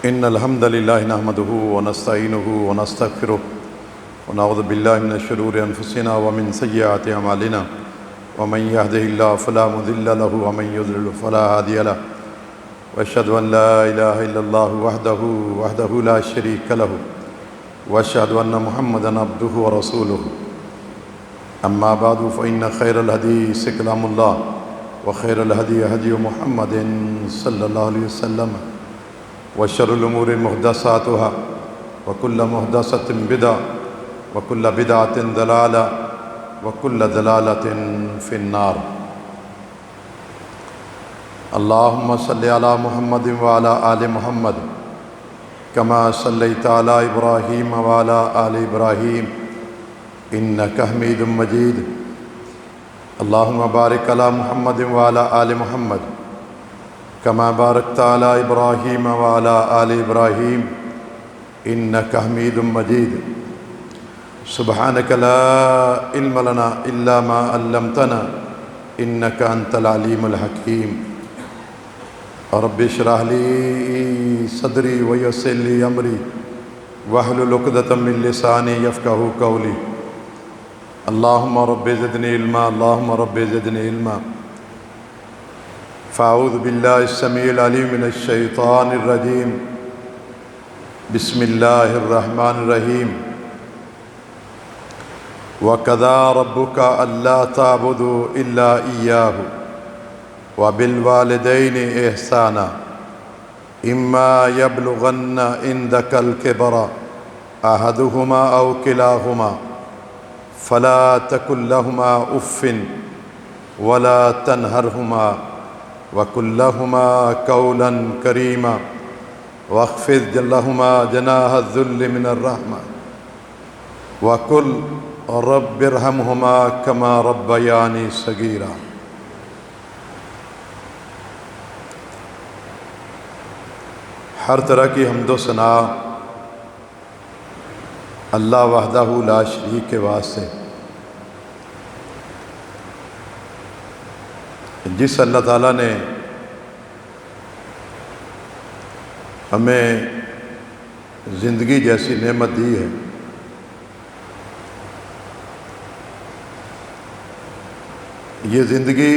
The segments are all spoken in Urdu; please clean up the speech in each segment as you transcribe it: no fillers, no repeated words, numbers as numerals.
إن الحمد لله نحمده ونستعينه ونستغفره ونعوذ بالله من شرور أنفسنا ومن سيئات أعمالنا ومن يهده الله فلا مضل له ومن يضلل فلا هادي له وأشهد أن لا إله إلا الله وحده لا شريك له وأشهد أن محمدا عبده ورسوله أما بعد فإن خير الحديث كلام الله وخير الهدي هدي محمد صلى الله عليه وسلم وشر الأمور محدثاتها وكل محدثة بدعة وكل بدعة ضلالة وكل ضلالة في النار. اللهم صل على محمد وعلى آل محمد كما صليت على إبراهيم وعلى آل إبراهيم إنك حميد مجيد. اللهم بارك على محمد وعلى آل محمد كما باركت على إبراهيم وعلى آل إبراهيم إنك حميد مجيد. سبحانك لا علم لنا إلا ما علمتنا إنك أنت العليم الحكيم. رب اشرح لي صدري ويسر لي أمري واحلل عقدة من لساني يفقهوا قولي. اللهم رب زدني علما اللهم رب زدني علما. فأعوذ بالله السميع العليم من الشيطان الرجيم. بسم الله الرحمن الرحيم. وَقَضَىٰ رَبُّكَ أَلَّا تَعْبُدُوا إِلَّا إِيَّاهُ وَبِالْوَالِدَيْنِ إِحْسَانًا إِمَّا يَبْلُغَنَّ عِندَكَ الْكِبَرَ أَحَدُهُمَا أَوْ كِلَاهُمَا فَلَا تَقُل لَّهُمَا أُفٍّ وَلَا تَنْهَرْهُمَا وَقُل لَّهُمَا قَوْلًا كَرِيمًا وَاخْفِضْ لَهُمَا جَنَاحَ الذُّلِّ مِنَ الرَّحْمَةِ وَقُل رَّبِّ ارْحَمْهُمَا كَمَا رَبَّيَانِي صَغِيرًا. ہر طرح کی حمد و ثنا اللہ وحدہ لا شریک کے واسطے، جس اللہ تعالیٰ نے ہمیں زندگی جیسی نعمت دی ہے. یہ زندگی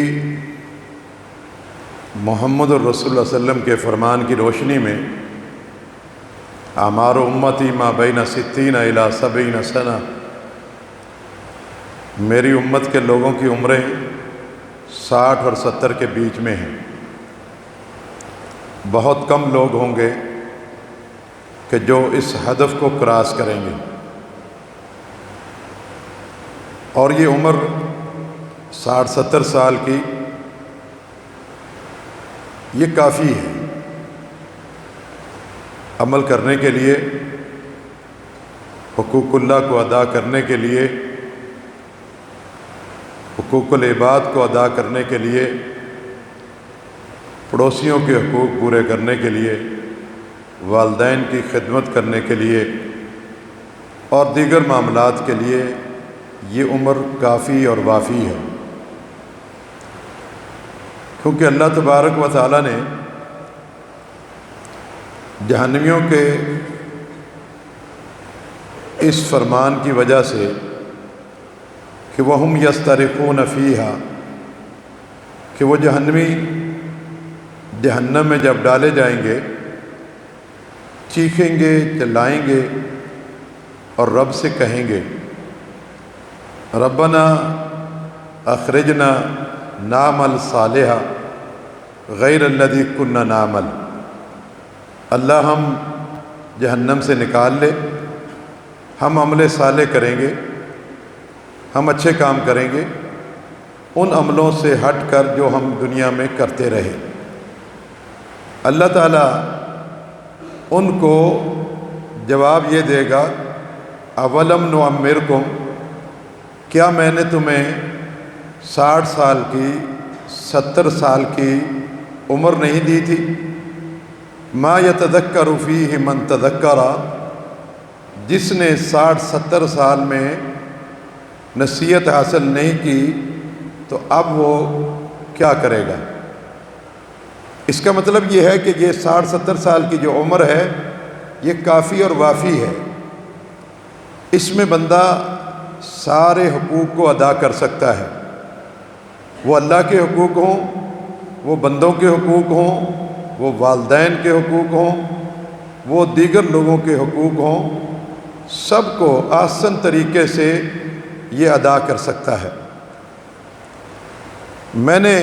محمد الرسول صلی اللہ علیہ وسلم کے فرمان کی روشنی میں اعمار امتی ما بین 60 الی 70 سنہ، میری امت کے لوگوں کی عمریں 60 اور 70 کے بیچ میں ہیں. بہت کم لوگ ہوں گے کہ جو اس ہدف کو کراس کریں گے، اور یہ عمر 60-70 سال کی یہ کافی ہے عمل کرنے کے لیے، حقوق اللہ کو ادا کرنے کے لیے، حقوق العباد کو ادا کرنے کے لیے، پڑوسیوں کے حقوق پورے کرنے کے لیے، والدین کی خدمت کرنے کے لیے اور دیگر معاملات کے لیے یہ عمر کافی اور وافی ہے. کیونکہ اللہ تبارک و تعالیٰ نے جہنمیوں کے اس فرمان کی وجہ سے کہ وَهُمْ يَسْتَرِخُونَ فِيهَا، کہ وہ جہنمی جہنم میں جب ڈالے جائیں گے چیخیں گے، چلائیں گے اور رب سے کہیں گے ربنا اخرجنا نعمل صالحا غیر الذی کنا نعمل. اللہ ہم جہنم سے نکال لے، ہم عمل صالح کریں گے، ہم اچھے کام کریں گے ان عملوں سے ہٹ کر جو ہم دنیا میں کرتے رہے. اللہ تعالیٰ ان کو جواب یہ دے گا اولم نعمرکم، کیا میں نے تمہیں 60 سال کی 70 سال کی عمر نہیں دی تھی؟ ما یتذکر فیہ من تذکر، جس نے 60-70 سال میں نصیحت حاصل نہیں کی تو اب وہ کیا کرے گا؟ اس کا مطلب یہ ہے کہ یہ 60-70 سال کی جو عمر ہے یہ کافی اور وافی ہے، اس میں بندہ سارے حقوق کو ادا کر سکتا ہے، وہ اللہ کے حقوق ہوں، وہ بندوں کے حقوق ہوں، وہ والدین کے حقوق ہوں، وہ دیگر لوگوں کے حقوق ہوں، سب کو آسن طریقے سے یہ ادا کر سکتا ہے۔ میں نے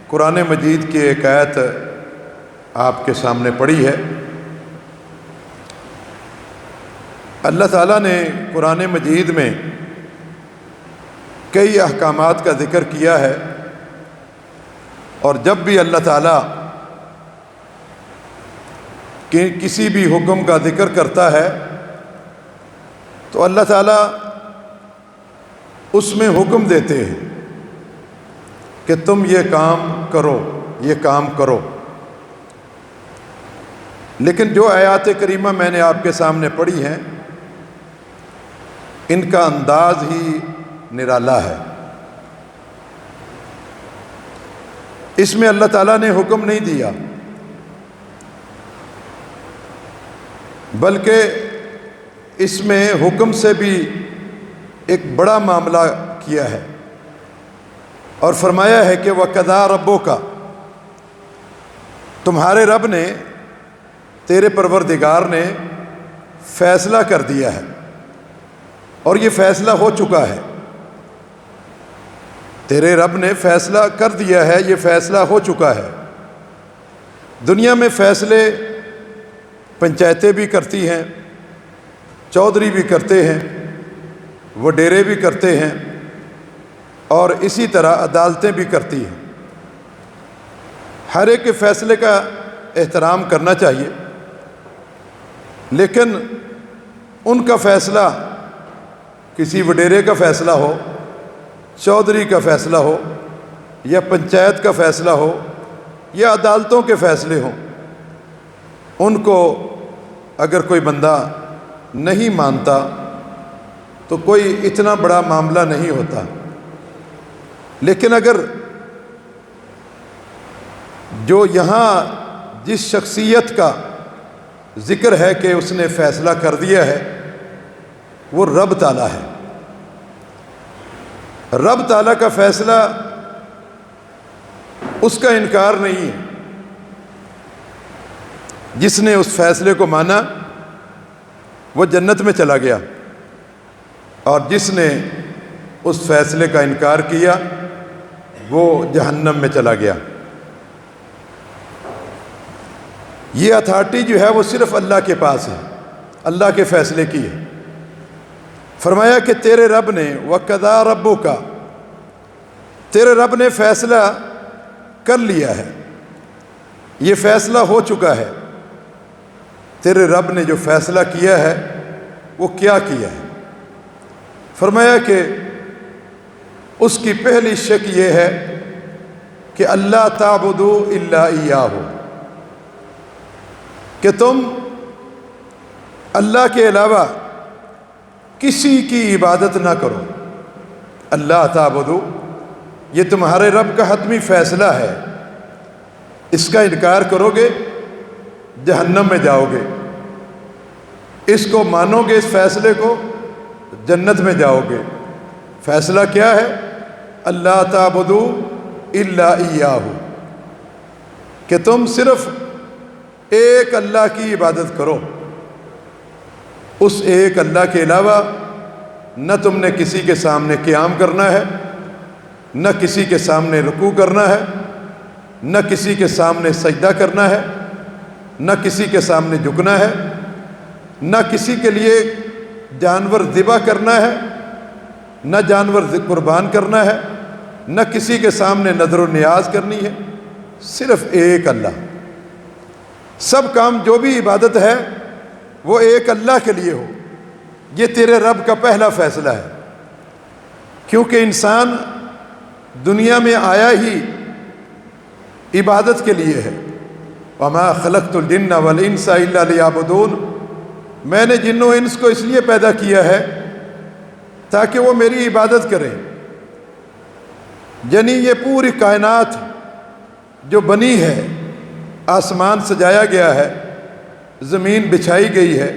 قرآن مجید کی ایک آیت آپ کے سامنے پڑھی ہے۔ اللہ تعالیٰ نے قرآن مجید میں کئی احکامات کا ذکر کیا ہے، اور جب بھی اللہ تعالیٰ کسی بھی حکم کا ذکر کرتا ہے تو اللہ تعالیٰ اس میں حکم دیتے ہیں کہ تم یہ کام کرو، یہ کام کرو۔ لیکن جو آیات کریمہ میں نے آپ کے سامنے پڑھی ہیں، ان کا انداز ہی نرالا ہے۔ اس میں اللہ تعالیٰ نے حکم نہیں دیا، بلکہ اس میں حکم سے بھی ایک بڑا معاملہ کیا ہے، اور فرمایا ہے کہ وَقَضَىٰ رَبُّكَ، تمہارے رب نے، تیرے پروردگار نے فیصلہ کر دیا ہے، اور یہ فیصلہ ہو چکا ہے۔ تیرے رب نے فیصلہ کر دیا ہے، یہ فیصلہ ہو چکا ہے۔ دنیا میں فیصلے پنچایتیں بھی کرتی ہیں، چودھری بھی کرتے ہیں، وڈیرے بھی کرتے ہیں، اور اسی طرح عدالتیں بھی کرتی ہیں۔ ہر ایک کے فیصلے کا احترام کرنا چاہیے، لیکن ان کا فیصلہ، کسی وڈیرے کا فیصلہ ہو، چودھری کا فیصلہ ہو، یا پنچایت کا فیصلہ ہو، یا عدالتوں کے فیصلے ہوں، ان کو اگر کوئی بندہ نہیں مانتا تو کوئی اتنا بڑا معاملہ نہیں ہوتا۔ لیکن اگر جو یہاں جس شخصیت کا ذکر ہے کہ اس نے فیصلہ کر دیا ہے، وہ رب تعالیٰ ہے۔ رب تعالیٰ کا فیصلہ، اس کا انکار نہیں ہے۔ جس نے اس فیصلے کو مانا وہ جنت میں چلا گیا، اور جس نے اس فیصلے کا انکار کیا وہ جہنم میں چلا گیا۔ یہ اتھارٹی جو ہے وہ صرف اللہ کے پاس ہے، اللہ کے فیصلے کی ہے۔ فرمایا کہ تیرے رب نے، وَقَضَىٰ رَبُّكَ، تیرے رب نے فیصلہ کر لیا ہے، یہ فیصلہ ہو چکا ہے۔ تیرے رب نے جو فیصلہ کیا ہے وہ کیا کیا ہے؟ فرمایا کہ اس کی پہلی شک یہ ہے کہ اللہ تعبدوا الا ایاہ، کہ تم اللہ کے علاوہ کسی کی عبادت نہ کرو۔ اللہ تعبدوا، یہ تمہارے رب کا حتمی فیصلہ ہے، اس کا انکار کرو گے جہنم میں جاؤ گے، اس کو مانو گے، اس فیصلے کو، جنت میں جاؤ گے۔ فیصلہ کیا ہے؟ اللہ تعبدوا الا ایاہ، کہ تم صرف ایک اللہ کی عبادت کرو، اس ایک اللہ کے علاوہ نہ تم نے کسی کے سامنے قیام کرنا ہے، نہ کسی کے سامنے رکوع کرنا ہے، نہ کسی کے سامنے سجدہ کرنا ہے، نہ کسی کے سامنے جھکنا ہے، نہ کسی کے لیے جانور ذبح کرنا ہے، نہ جانور قربان کرنا ہے، نہ کسی کے سامنے نذر و نیاز کرنی ہے، صرف ایک اللہ۔ سب کام جو بھی عبادت ہے وہ ایک اللہ کے لیے ہو، یہ تیرے رب کا پہلا فیصلہ ہے۔ کیونکہ انسان دنیا میں آیا ہی عبادت کے لیے ہے۔ وَمَا خَلَقْتُ الْجِنَّ وَالْإِنسَ إِلَّا لِيَعْبُدُونَ، میں نے جن و انس کو اس لیے پیدا کیا ہے تاکہ وہ میری عبادت کریں۔ یعنی یہ پوری کائنات جو بنی ہے آسمان سجایا گیا ہے، زمین بچھائی گئی ہے،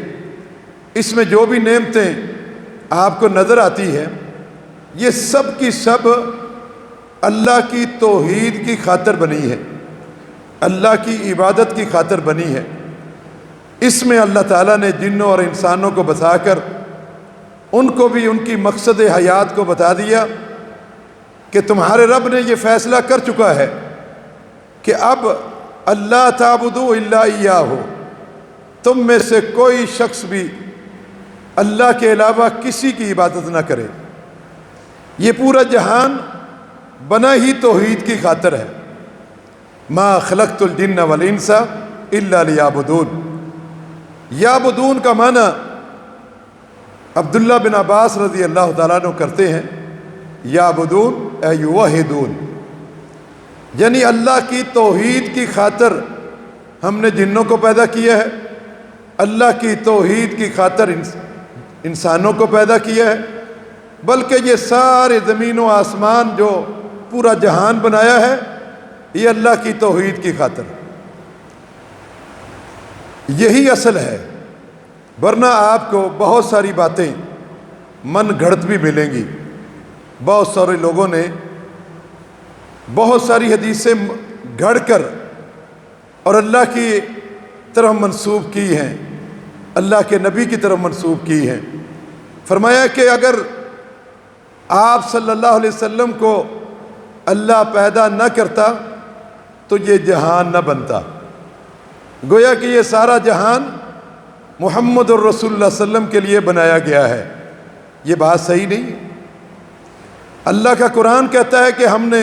اس میں جو بھی نعمتیں آپ کو نظر آتی ہے یہ سب کی سب اللہ کی توحید کی خاطر بنی ہے، اللہ کی عبادت کی خاطر بنی ہے۔ اس میں اللہ تعالیٰ نے جنوں اور انسانوں کو بتا کر ان کو بھی ان کی مقصد حیات کو بتا دیا کہ تمہارے رب نے یہ فیصلہ کر چکا ہے کہ اب اللہ تعبدوا الا ایاہ، تم میں سے کوئی شخص بھی اللہ کے علاوہ کسی کی عبادت نہ کرے۔ یہ پورا جہان بنا ہی توحید کی خاطر ہے۔ ما خلقت الجن والانس الا لیعبدون۔ یعبدون کا معنی عبداللہ بن عباس رضی اللہ تعالیٰ عنہ کرتے ہیں، یعبدون اے یوحدون، یعنی اللہ کی توحید کی خاطر ہم نے جنوں کو پیدا کیا ہے، اللہ کی توحید کی خاطر انسانوں کو پیدا کیا ہے، بلکہ یہ سارے زمین و آسمان جو پورا جہان بنایا ہے یہ اللہ کی توحید کی خاطر، یہی اصل ہے۔ ورنہ آپ کو بہت ساری باتیں من گھڑت بھی ملیں گی۔ بہت سارے لوگوں نے بہت ساری حدیثیں گھڑ کر اور اللہ کی طرف منسوب کی ہیں، اللہ کے نبی کی طرف منسوب کی ہیں۔ فرمایا کہ اگر آپ صلی اللہ علیہ وسلم کو اللہ پیدا نہ کرتا تو یہ جہان نہ بنتا، گویا کہ یہ سارا جہان محمد الرسول اللہ صلی اللہ علیہ وسلم کے لیے بنایا گیا ہے۔ یہ بات صحیح نہیں ہے۔ اللہ کا قرآن کہتا ہے کہ ہم نے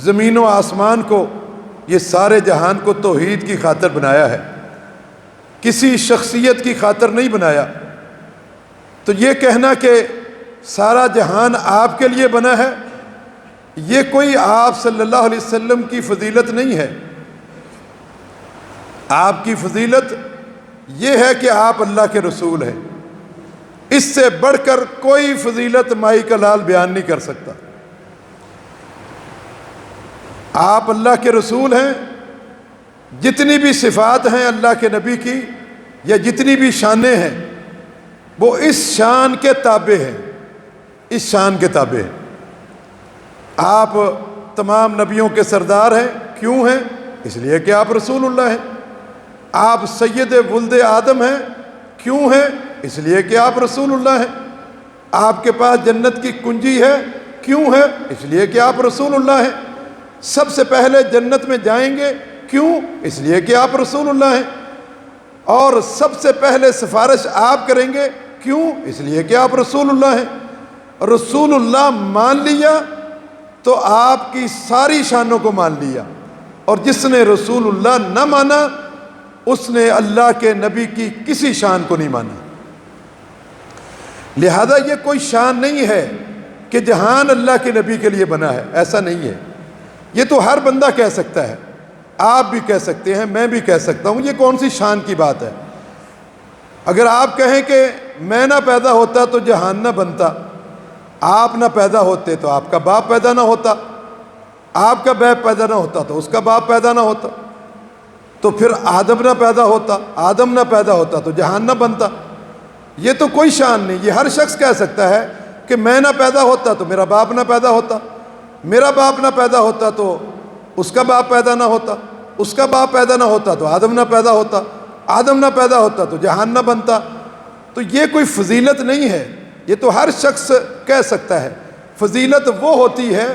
زمین و آسمان کو، یہ سارے جہان کو توحید کی خاطر بنایا ہے، کسی شخصیت کی خاطر نہیں بنایا۔ تو یہ کہنا کہ سارا جہان آپ کے لیے بنا ہے، یہ کوئی آپ صلی اللہ علیہ وسلم کی فضیلت نہیں ہے۔ آپ کی فضیلت یہ ہے کہ آپ اللہ کے رسول ہیں، اس سے بڑھ کر کوئی فضیلت مائی کا لال بیان نہیں کر سکتا۔ آپ اللہ کے رسول ہیں، جتنی بھی صفات ہیں اللہ کے نبی کی یا جتنی بھی شانیں ہیں وہ اس شان کے تابع ہیں، اس شان کے تابع ہیں۔ آپ تمام نبیوں کے سردار ہیں، کیوں ہیں؟ اس لیے کہ آپ رسول اللہ ہیں۔ آپ سید ولد آدم ہیں، کیوں ہیں؟ اس لیے کہ آپ رسول اللہ ہیں۔ آپ کے پاس جنت کی کنجی ہے، کیوں ہے؟ اس لیے کہ آپ رسول اللہ ہیں۔ سب سے پہلے جنت میں جائیں گے، کیوں؟ اس لیے کہ آپ رسول اللہ ہیں۔ اور سب سے پہلے سفارش آپ کریں گے، کیوں؟ اس لیے کہ آپ رسول اللہ ہیں۔ رسول اللہ مان لیا تو آپ کی ساری شانوں کو مان لیا، اور جس نے رسول اللہ نہ مانا اس نے اللہ کے نبی کی کسی شان کو نہیں مانا۔ لہذا یہ کوئی شان نہیں ہے کہ جہان اللہ کے نبی کے لیے بنا ہے، ایسا نہیں ہے۔ یہ تو ہر بندہ کہہ سکتا ہے، آپ بھی کہہ سکتے ہیں، میں بھی کہہ سکتا ہوں۔ یہ کون سی شان کی بات ہے؟ اگر آپ کہیں کہ میں نہ پیدا ہوتا تو جہان نہ بنتا، آپ نہ پیدا ہوتے تو آپ کا باپ پیدا نہ ہوتا، آپ کا باپ پیدا نہ ہوتا تو اس کا باپ پیدا نہ ہوتا، تو پھر آدم نہ پیدا ہوتا، آدم نہ پیدا ہوتا تو جہان نہ بنتا۔ یہ تو کوئی شان نہیں، یہ ہر شخص کہہ سکتا ہے کہ میں نہ پیدا ہوتا تو میرا باپ نہ پیدا ہوتا، میرا باپ نہ پیدا ہوتا تو اس کا باپ پیدا نہ ہوتا، اس کا باپ پیدا نہ ہوتا تو آدم نہ پیدا ہوتا، آدم نہ پیدا ہوتا تو جہان نہ بنتا۔ تو یہ کوئی فضیلت نہیں ہے، یہ تو ہر شخص کہہ سکتا ہے۔ فضیلت وہ ہوتی ہے،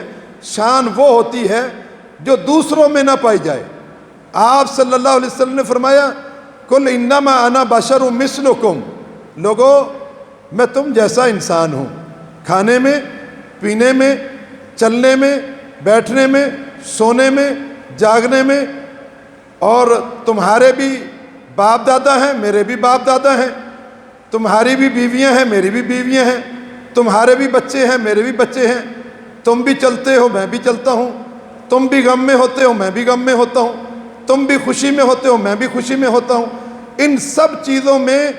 شان وہ ہوتی ہے جو دوسروں میں نہ پائی جائے۔ آپ صلی اللہ علیہ وسلم نے فرمایا قل انما انا بشر مثلکم، لوگو میں تم جیسا انسان ہوں، کھانے میں، پینے میں، چلنے میں، بیٹھنے میں، سونے میں، جاگنے میں، اور تمہارے بھی باپ دادا ہیں، میرے بھی باپ دادا ہیں، تمہاری بھی بیویاں ہیں، میری بھی بیویاں ہیں، تمہارے بھی بچے ہیں، میرے بھی بچے ہیں، تم بھی چلتے ہو، میں بھی چلتا ہوں، تم بھی غم میں ہوتے ہو، میں بھی غم میں ہوتا ہوں، تم بھی خوشی میں ہوتے ہو، میں بھی خوشی میں ہوتا ہوں۔ ان سب چیزوں میں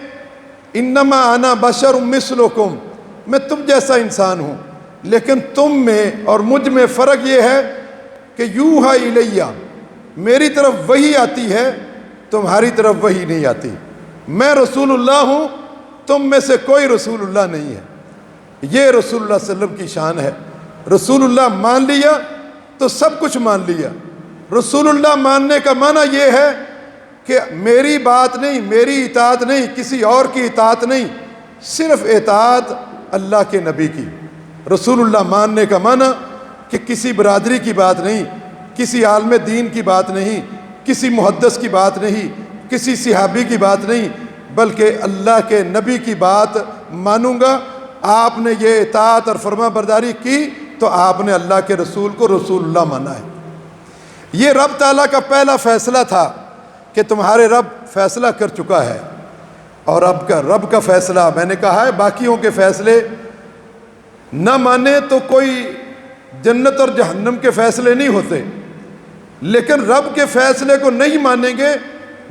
انما انا بشر مثلکم، میں تم جیسا انسان ہوں، لیکن تم میں اور مجھ میں فرق یہ ہے کہ یوحی الیہ، میری طرف وحی آتی ہے، تمہاری طرف وحی نہیں آتی۔ میں رسول اللہ ہوں، تم میں سے کوئی رسول اللہ نہیں ہے۔ یہ رسول اللہ صلی اللہ علیہ وسلم کی شان ہے۔ رسول اللہ مان لیا تو سب کچھ مان لیا۔ رسول اللہ ماننے کا معنی یہ ہے کہ میری بات نہیں، میری اطاعت نہیں، کسی اور کی اطاعت نہیں، صرف اطاعت اللہ کے نبی کی۔ رسول اللہ ماننے کا معنی کہ کسی برادری کی بات نہیں، کسی عالم دین کی بات نہیں، کسی محدث کی بات نہیں، کسی صحابی کی بات نہیں، بلکہ اللہ کے نبی کی بات مانوں گا۔ آپ نے یہ اطاعت اور فرما برداری کی تو آپ نے اللہ کے رسول کو رسول اللہ مانا ہے۔ یہ رب تعالیٰ کا پہلا فیصلہ تھا کہ تمہارے رب فیصلہ کر چکا ہے، اور رب کا فیصلہ میں نے کہا ہے، باقیوں کے فیصلے نہ مانے تو کوئی جنت اور جہنم کے فیصلے نہیں ہوتے، لیکن رب کے فیصلے کو نہیں مانیں گے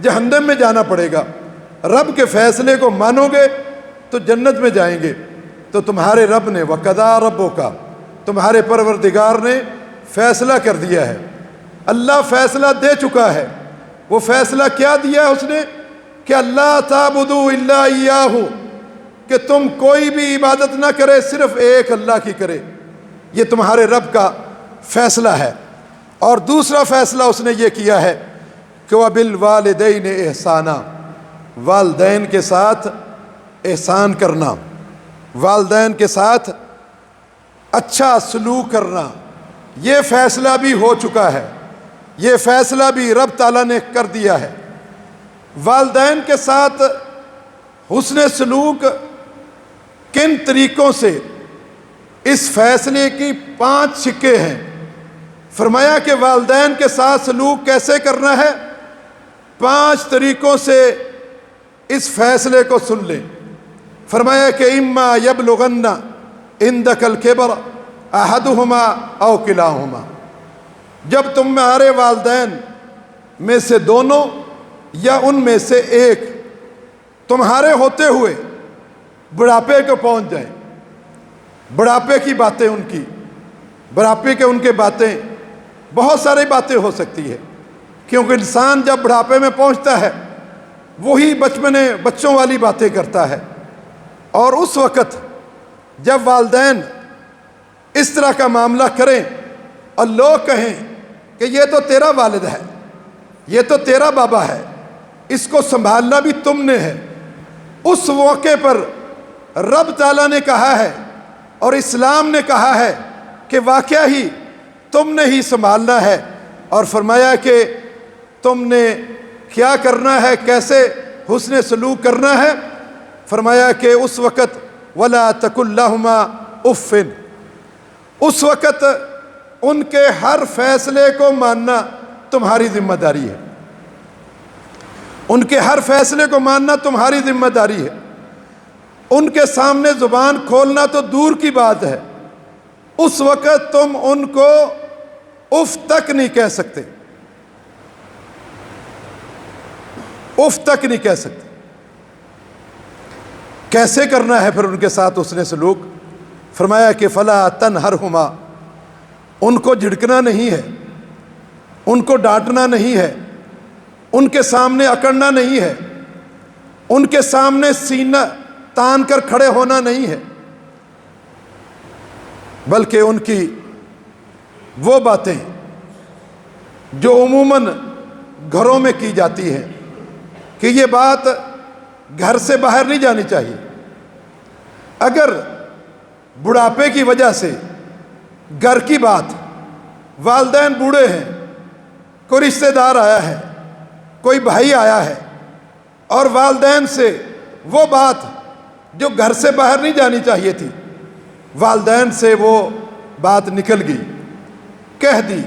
جہنم میں جانا پڑے گا، رب کے فیصلے کو مانو گے تو جنت میں جائیں گے۔ تو تمہارے رب نے وَقَضَىٰ رَبُّكَ، تمہارے پروردگار نے فیصلہ کر دیا ہے۔ اللہ فیصلہ دے چکا ہے۔ وہ فیصلہ کیا دیا ہے اس نے؟ کہ اللہ تعبدوا الا ایاہ، کہ تم کوئی بھی عبادت نہ کرے، صرف ایک اللہ کی کرے۔ یہ تمہارے رب کا فیصلہ ہے۔ اور دوسرا فیصلہ اس نے یہ کیا ہے کہ وَبِالْوَالِدَيْنِ احسانًا، والدین کے ساتھ احسان کرنا، والدین کے ساتھ اچھا سلوک کرنا، یہ فیصلہ بھی ہو چکا ہے، یہ فیصلہ بھی رب تعالیٰ نے کر دیا ہے۔ والدین کے ساتھ حسن سلوک کن طریقوں سے؟ اس فیصلے کی 5 شقیں ہیں۔ فرمایا کہ والدین کے ساتھ سلوک کیسے کرنا ہے؟ 5 طریقوں سے اس فیصلے کو سن لیں۔ فرمایا کہ اما یبلغن عندک الکبر احدہما او کلاہما، جب تمہارے والدین میں سے دونوں یا ان میں سے ایک تمہارے ہوتے ہوئے بڑھاپے کو پہنچ جائیں، بڑھاپے کی باتیں ان کی، بڑھاپے کے ان کے باتیں، بہت ساری باتیں ہو سکتی ہے، کیونکہ انسان جب بڑھاپے میں پہنچتا ہے وہی بچوں والی باتیں کرتا ہے، اور اس وقت جب والدین اس طرح کا معاملہ کریں اور لوگ کہیں کہ یہ تو تیرا والد ہے، یہ تو تیرا بابا ہے، اس کو سنبھالنا بھی تم نے ہے، اس موقع پر رب تعالیٰ نے کہا ہے اور اسلام نے کہا ہے کہ واقعہ ہی تم نے ہی سنبھالنا ہے، اور فرمایا کہ تم نے کیا کرنا ہے، کیسے حسن سلوک کرنا ہے۔ فرمایا کہ اس وقت وَلَا تَقُل لَّهُمَا اُفٍّ، اس وقت ان کے ہر فیصلے کو ماننا تمہاری ذمہ داری ہے، ان کے ہر فیصلے کو ماننا تمہاری ذمہ داری ہے۔ ان کے سامنے زبان کھولنا تو دور کی بات ہے، اس وقت تم ان کو اف تک نہیں کہہ سکتے، اف تک نہیں کہہ سکتے۔ کیسے کرنا ہے پھر ان کے ساتھ حسن سلوک؟ فرمایا کہ فلا تنہرہما، ان کو جھڑکنا نہیں ہے، ان کو ڈانٹنا نہیں ہے، ان کے سامنے اکڑنا نہیں ہے، ان کے سامنے سینہ تان کر کھڑے ہونا نہیں ہے، بلکہ ان کی وہ باتیں جو عموماً گھروں میں کی جاتی ہیں کہ یہ بات گھر سے باہر نہیں جانی چاہیے۔ اگر بڑھاپے کی وجہ سے گھر کی بات، والدین بوڑھے ہیں، کوئی رشتہ دار آیا ہے، کوئی بھائی آیا ہے، اور والدین سے وہ بات جو گھر سے باہر نہیں جانی چاہیے تھی، والدین سے وہ بات نکل گئی، کہہ دی،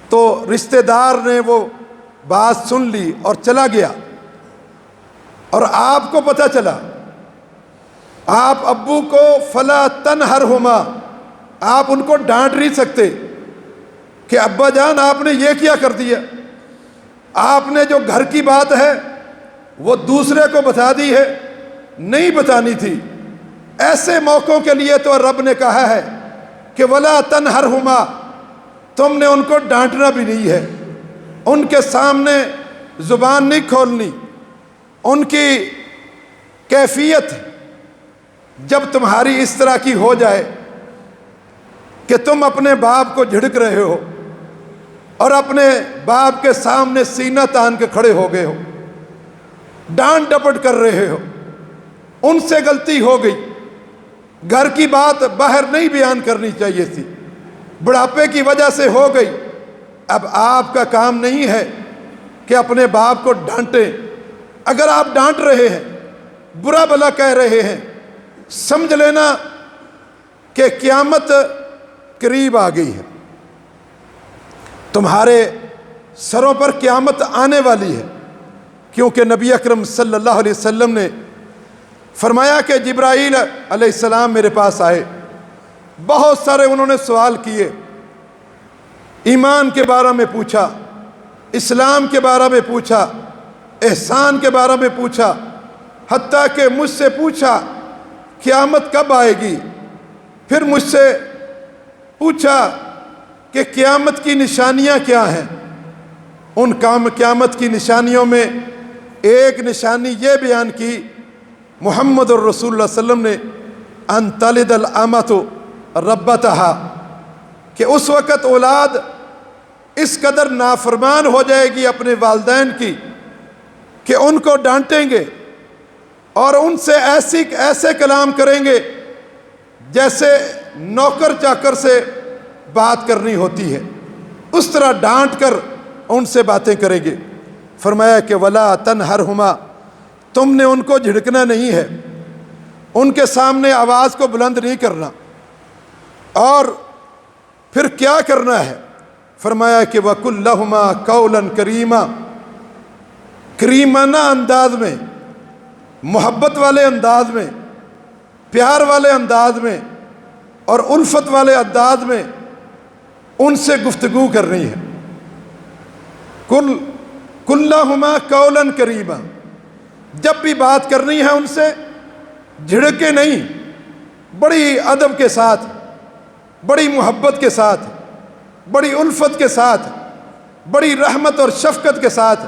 تو رشتہ دار نے وہ بات سن لی اور چلا گیا، اور آپ کو پتہ چلا، آپ ابو کو فلا تنہرہما، آپ ان کو ڈانٹ نہیں سکتے کہ ابا جان آپ نے یہ کیا کر دیا، آپ نے جو گھر کی بات ہے وہ دوسرے کو بتا دی ہے، نہیں بتانی تھی۔ ایسے موقعوں کے لیے تو رب نے کہا ہے کہ ولا تنہرہما، تم نے ان کو ڈانٹنا بھی نہیں ہے، ان کے سامنے زبان نہیں کھولنی۔ ان کی کیفیت جب تمہاری اس طرح کی ہو جائے کہ تم اپنے باپ کو جھڑک رہے ہو اور اپنے باپ کے سامنے سینہ تان کے کھڑے ہو گئے ہو، ڈانٹ ڈپٹ کر رہے ہو، ان سے غلطی ہو گئی، گھر کی بات باہر نہیں بیان کرنی چاہیے تھی، بڑھاپے کی وجہ سے ہو گئی، اب آپ کا کام نہیں ہے کہ اپنے باپ کو ڈانٹیں۔ اگر آپ ڈانٹ رہے ہیں، برا بھلا کہہ رہے ہیں، سمجھ لینا کہ قیامت قریب آ گئی ہے، تمہارے سروں پر قیامت آنے والی ہے، کیونکہ نبی اکرم صلی اللہ علیہ وسلم نے فرمایا کہ جبرائیل علیہ السلام میرے پاس آئے، بہت سارے انہوں نے سوال کیے، ایمان کے بارے میں پوچھا، اسلام کے بارے میں پوچھا، احسان کے بارے میں پوچھا، حتیٰ کہ مجھ سے پوچھا قیامت کب آئے گی، پھر مجھ سے پوچھا کہ قیامت کی نشانیاں کیا ہیں۔ ان قیامت کی نشانیوں میں ایک نشانی یہ بیان کی محمد الرسول اللہ صلی اللہ علیہ وسلم نے، ان تلد الامۃ ربتہا، کہ اس وقت اولاد اس قدر نافرمان ہو جائے گی اپنے والدین کی کہ ان کو ڈانٹیں گے اور ان سے ایسے کلام کریں گے جیسے نوکر چاکر سے بات کرنی ہوتی ہے، اس طرح ڈانٹ کر ان سے باتیں کریں گے۔ فرمایا کہ ولا تنہرہما، تم نے ان کو جھڑکنا نہیں ہے، ان کے سامنے آواز کو بلند نہیں کرنا، اور پھر کیا کرنا ہے؟ فرمایا کہ وَقُلْ لَهُمَا قَوْلًا كَرِيمًا، کریمانہ انداز میں، محبت والے انداز میں، پیار والے انداز میں اور الفت والے انداز میں ان سے گفتگو کرنی ہے۔ قُلْ لَهُمَا قَوْلًا كَرِيمًا، جب بھی بات کرنی ہے ان سے جھڑکے نہیں، بڑی ادب کے ساتھ، بڑی محبت کے ساتھ، بڑی الفت کے ساتھ، بڑی رحمت اور شفقت کے ساتھ،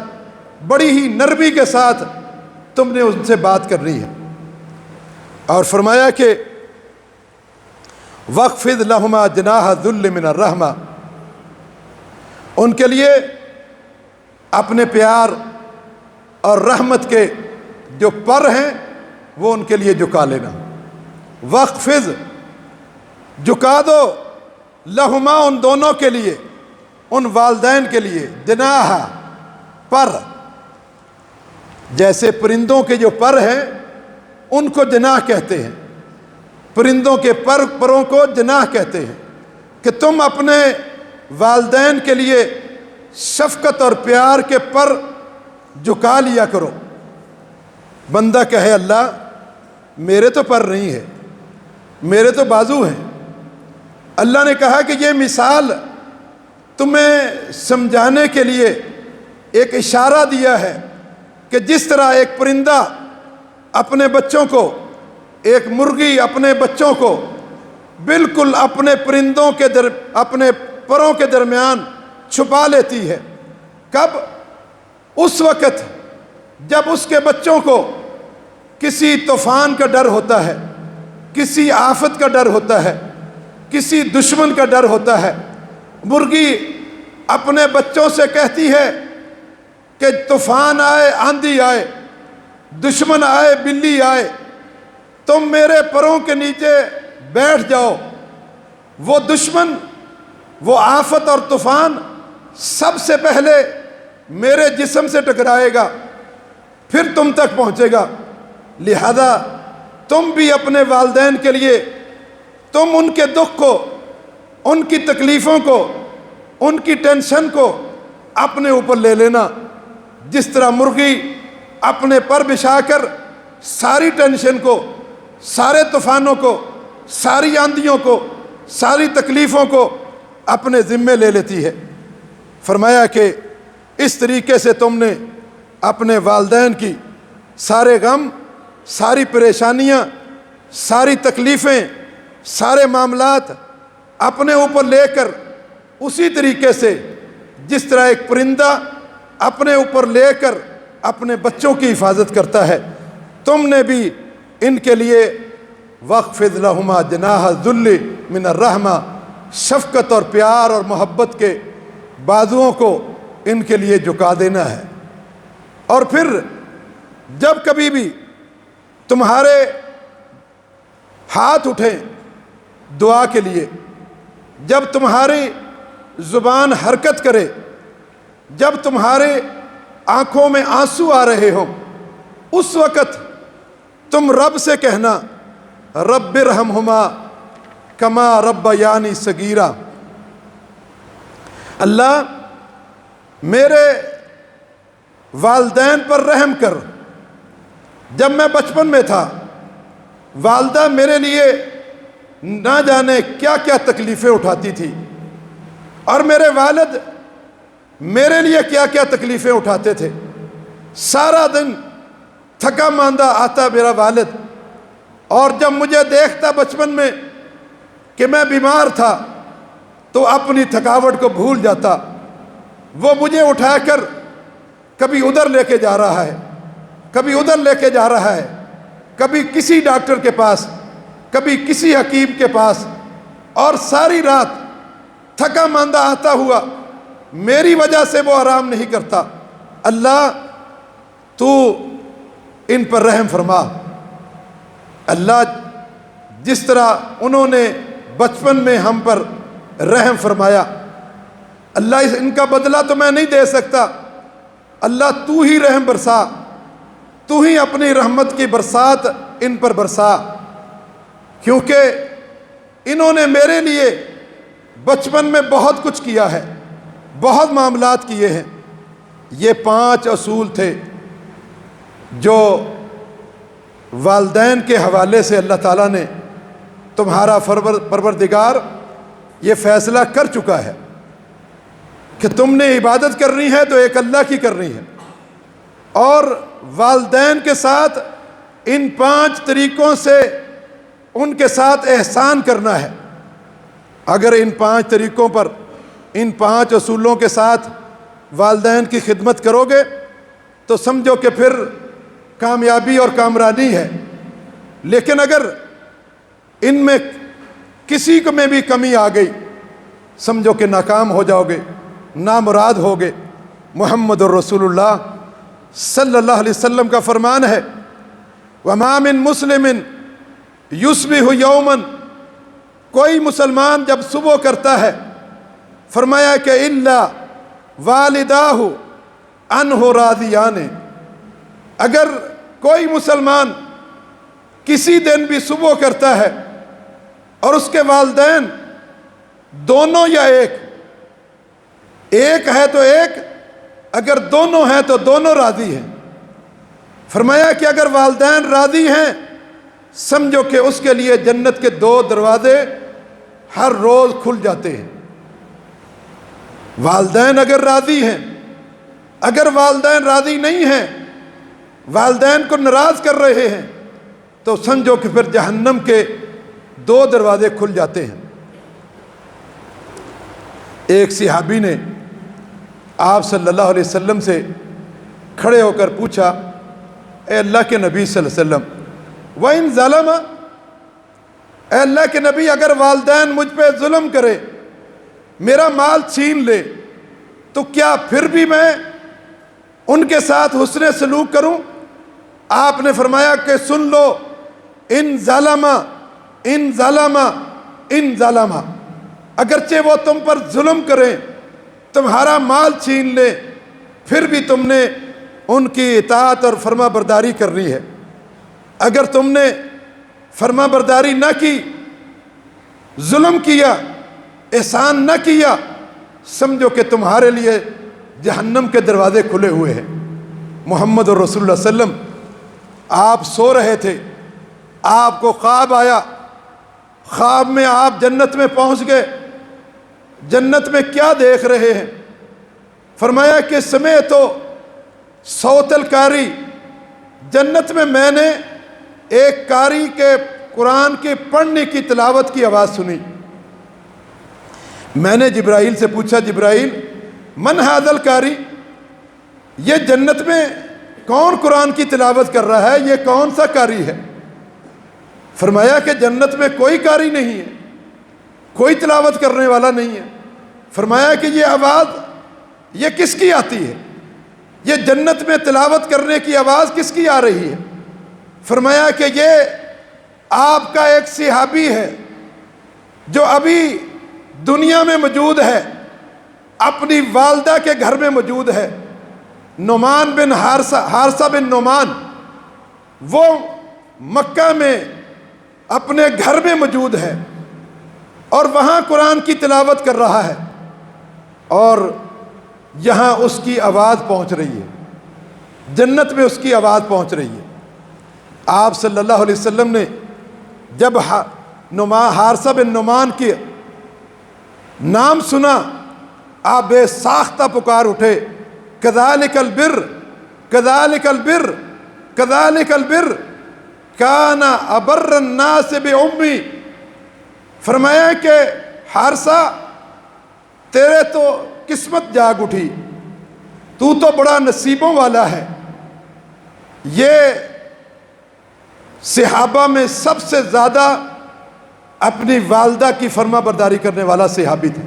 بڑی ہی نرمی کے ساتھ تم نے ان سے بات کرنی ہے۔ اور فرمایا کہ وَاخْفِضْ لَهُمَا جَنَاحَ الذُّلِّ مِنَ الرَّحْمَةِ، ان کے لیے اپنے پیار اور رحمت کے جو پر ہیں وہ ان کے لیے جھکا لینا۔ وَاخْفِضْ، جھکا دو، لہما، ان دونوں کے لیے، ان والدین کے لیے، جناح، پر، جیسے پرندوں کے جو پر ہیں ان کو جناح کہتے ہیں، پرندوں کے پروں کو جناح کہتے ہیں، کہ تم اپنے والدین کے لیے شفقت اور پیار کے پر جھکا لیا کرو۔ بندہ کہے اللہ میرے تو پر نہیں ہے، میرے تو بازو ہیں۔ اللہ نے کہا کہ یہ مثال تمہیں سمجھانے کے لیے ایک اشارہ دیا ہے کہ جس طرح ایک پرندہ اپنے بچوں کو، ایک مرغی اپنے بچوں کو بالکل اپنے اپنے پروں کے درمیان چھپا لیتی ہے، کب؟ اس وقت جب اس کے بچوں کو کسی طوفان کا ڈر ہوتا ہے، کسی آفت کا ڈر ہوتا ہے، کسی دشمن کا ڈر ہوتا ہے۔ مرغی اپنے بچوں سے کہتی ہے کہ طوفان آئے، آندھی آئے، دشمن آئے، بلی آئے، تم میرے پروں کے نیچے بیٹھ جاؤ، وہ دشمن، وہ آفت اور طوفان سب سے پہلے میرے جسم سے ٹکرائے گا، پھر تم تک پہنچے گا۔ لہذا تم بھی اپنے والدین کے لیے، تم ان کے دکھ کو، ان کی تکلیفوں کو، ان کی ٹینشن کو اپنے اوپر لے لینا، جس طرح مرغی اپنے پر بچھا کر ساری ٹینشن کو، سارے طوفانوں کو، ساری آندھیوں کو، ساری تکلیفوں کو اپنے ذمے لے لیتی ہے۔ فرمایا کہ اس طریقے سے تم نے اپنے والدین کی سارے غم، ساری پریشانیاں، ساری تکلیفیں، سارے معاملات اپنے اوپر لے کر اسی طریقے سے جس طرح ایک پرندہ اپنے اوپر لے کر اپنے بچوں کی حفاظت کرتا ہے، تم نے بھی ان کے لیے وَاخْفِضْ لَهُمَا جَنَاحَ الذُّلِّ مِنَ الرَّحْمَةِ، شفقت اور پیار اور محبت کے بازوؤں کو ان کے لیے جھکا دینا ہے۔ اور پھر جب کبھی بھی تمہارے ہاتھ اٹھیں دعا کے لیے، جب تمہاری زبان حرکت کرے، جب تمہارے آنکھوں میں آنسو آ رہے ہوں، اس وقت تم رب سے کہنا رب ارحمہما کما ربیانی صغیرا، اللہ میرے والدین پر رحم کر، جب میں بچپن میں تھا والدہ میرے لیے نہ جانے کیا کیا تکلیفیں اٹھاتی تھی، اور میرے والد میرے لیے کیا کیا تکلیفیں اٹھاتے تھے۔ سارا دن تھکا ماندہ آتا میرا والد، اور جب مجھے دیکھتا بچپن میں کہ میں بیمار تھا تو اپنی تھکاوٹ کو بھول جاتا، وہ مجھے اٹھا کر کبھی ادھر لے کے جا رہا ہے، کبھی ادھر لے کے جا رہا ہے، کبھی کسی ڈاکٹر کے پاس، کبھی کسی حکیم کے پاس، اور ساری رات تھکا ماندہ آتا ہوا میری وجہ سے وہ آرام نہیں کرتا۔ اللہ تو ان پر رحم فرما۔ اللہ جس طرح انہوں نے بچپن میں ہم پر رحم فرمایا، اللہ ان کا بدلہ تو میں نہیں دے سکتا، اللہ تو ہی رحم برسا، تو ہی اپنی رحمت کی برسات ان پر برسا، کیونکہ انہوں نے میرے لیے بچپن میں بہت کچھ کیا ہے، بہت معاملات کیے ہیں۔ یہ 5 اصول تھے جو والدین کے حوالے سے اللہ تعالیٰ نے تمہارا پروردگار یہ فیصلہ کر چکا ہے کہ تم نے عبادت کرنی ہے تو ایک اللہ کی کرنی ہے، اور والدین کے ساتھ ان 5 طریقوں سے ان کے ساتھ احسان کرنا ہے۔ اگر ان 5 طریقوں پر، ان 5 اصولوں کے ساتھ والدین کی خدمت کرو گے تو سمجھو کہ پھر کامیابی اور کامرانی ہے۔ لیکن اگر ان میں کسی کو میں بھی کمی آ گئی، سمجھو کہ ناکام ہو جاؤ گے، نامراد ہوگے۔ محمد الرسول اللہ صلی اللہ علیہ وسلم کا فرمان ہے وَمَا مِن مُسْلِمٍ يُصْبِحُ يَوْمًا، کوئی مسلمان جب صبح کرتا ہے، فرمایا کہ إِلَّا وَالِدَاهُ عَنْهُ رَاضِيَانِ، اگر کوئی مسلمان کسی دن بھی صبح کرتا ہے اور اس کے والدین دونوں یا ایک ہے تو ایک، اگر دونوں ہیں تو دونوں راضی ہیں۔ فرمایا کہ اگر والدین راضی ہیں سمجھو کہ اس کے لیے جنت کے 2 دروازے ہر روز کھل جاتے ہیں۔ والدین اگر راضی ہیں، اگر والدین راضی نہیں ہیں، والدین کو ناراض کر رہے ہیں، تو سمجھو کہ پھر جہنم کے 2 دروازے کھل جاتے ہیں۔ ایک صحابی نے آپ صلی اللہ علیہ وسلم سے کھڑے ہو کر پوچھا، اے اللہ کے نبی صلی اللہ علیہ وسلم وَإِن ظَلَمَ، اے اللہ کے نبی اگر والدین مجھ پہ ظلم کرے، میرا مال چھین لے، تو کیا پھر بھی میں ان کے ساتھ حسن سلوک کروں؟ آپ نے فرمایا کہ سن لو، ان ظلم ان ظلم ان ظلم، اگرچہ وہ تم پر ظلم کریں، تمہارا مال چھین لیں، پھر بھی تم نے ان کی اطاعت اور فرما برداری کرنی ہے۔ اگر تم نے فرما برداری نہ کی، ظلم کیا، احسان نہ کیا، سمجھو کہ تمہارے لیے جہنم کے دروازے کھلے ہوئے ہیں۔ محمد الرسول اللہ صلی اللہ علیہ وسلم آپ سو رہے تھے، آپ کو خواب آیا، خواب میں آپ جنت میں پہنچ گئے۔ جنت میں کیا دیکھ رہے ہیں؟ فرمایا کہ سمعت صوت القاری، جنت میں نے ایک قاری کے قرآن کے پڑھنے کی تلاوت کی آواز سنی۔ میں نے جبرائیل سے پوچھا، جبرائیل من ھذا القاری، یہ جنت میں کون قرآن کی تلاوت کر رہا ہے، یہ کون سا قاری ہے؟ فرمایا کہ جنت میں کوئی قاری نہیں ہے، کوئی تلاوت کرنے والا نہیں ہے۔ فرمایا کہ یہ آواز یہ کس کی آتی ہے، یہ جنت میں تلاوت کرنے کی آواز کس کی آ رہی ہے؟ فرمایا کہ یہ آپ کا ایک صحابی ہے جو ابھی دنیا میں موجود ہے، اپنی والدہ کے گھر میں موجود ہے، نعمان بن حارثہ بن نعمان، وہ مکہ میں اپنے گھر میں موجود ہے اور وہاں قرآن کی تلاوت کر رہا ہے، اور یہاں اس کی آواز پہنچ رہی ہے، جنت میں اس کی آواز پہنچ رہی ہے۔ آپ صلی اللہ علیہ وسلم نے جب حارثہ بن نعمان کے نام سنا، آپ بے ساختہ پکار اٹھے، کذالک البر کذالک البر کذالک البر کان ابر الناس بامی۔ فرمایا کہ حارثہ تیرے تو قسمت جاگ اٹھی، تو بڑا نصیبوں والا ہے۔ یہ صحابہ میں سب سے زیادہ اپنی والدہ کی فرما برداری کرنے والا صحابی تھے۔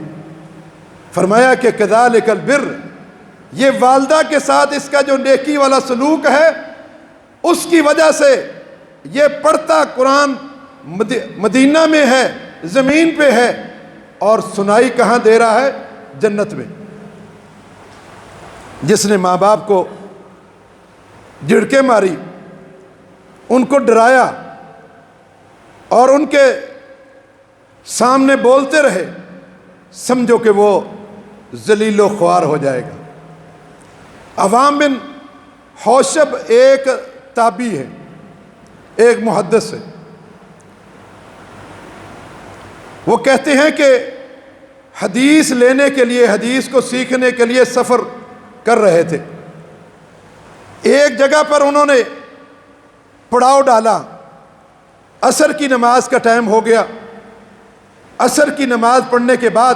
فرمایا کہ کذالک البر، یہ والدہ کے ساتھ اس کا جو نیکی والا سلوک ہے، اس کی وجہ سے یہ پڑھتا قرآن مدینہ میں ہے، زمین پہ ہے، اور سنائی کہاں دے رہا ہے؟ جنت میں۔ جس نے ماں باپ کو جھڑکے ماری، ان کو ڈرایا اور ان کے سامنے بولتے رہے، سمجھو کہ وہ ذلیل و خوار ہو جائے گا۔ عوام بن حوشب ایک تابعی ہے، ایک محدث ہے۔ وہ کہتے ہیں کہ حدیث لینے کے لیے، حدیث کو سیکھنے کے لیے سفر کر رہے تھے۔ ایک جگہ پر انہوں نے پڑاؤ ڈالا، عصر کی نماز کا ٹائم ہو گیا۔ عصر کی نماز پڑھنے کے بعد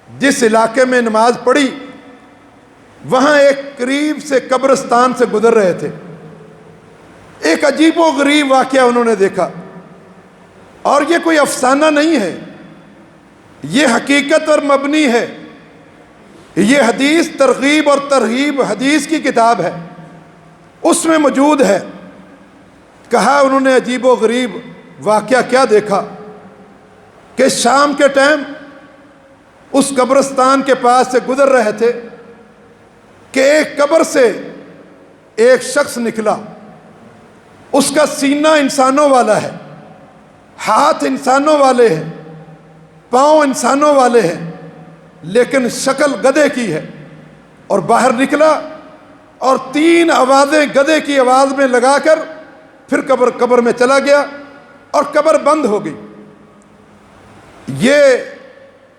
جس علاقے میں نماز پڑھی، وہاں ایک قریب سے قبرستان سے گزر رہے تھے۔ ایک عجیب و غریب واقعہ انہوں نے دیکھا، اور یہ کوئی افسانہ نہیں ہے، یہ حقیقت پر مبنی ہے۔ یہ حدیث ترغیب اور ترہیب حدیث کی کتاب ہے، اس میں موجود ہے۔ کہا انہوں نے عجیب و غریب واقعہ کیا دیکھا کہ شام کے ٹائم اس قبرستان کے پاس سے گزر رہے تھے کہ ایک قبر سے ایک شخص نکلا۔ اس کا سینہ انسانوں والا ہے، ہاتھ انسانوں والے ہیں، پاؤں انسانوں والے ہیں، لیکن شکل گدھے کی ہے۔ اور باہر نکلا اور 3 آوازیں گدھے کی آواز میں لگا کر پھر قبر میں چلا گیا، اور قبر بند ہو گئی۔ یہ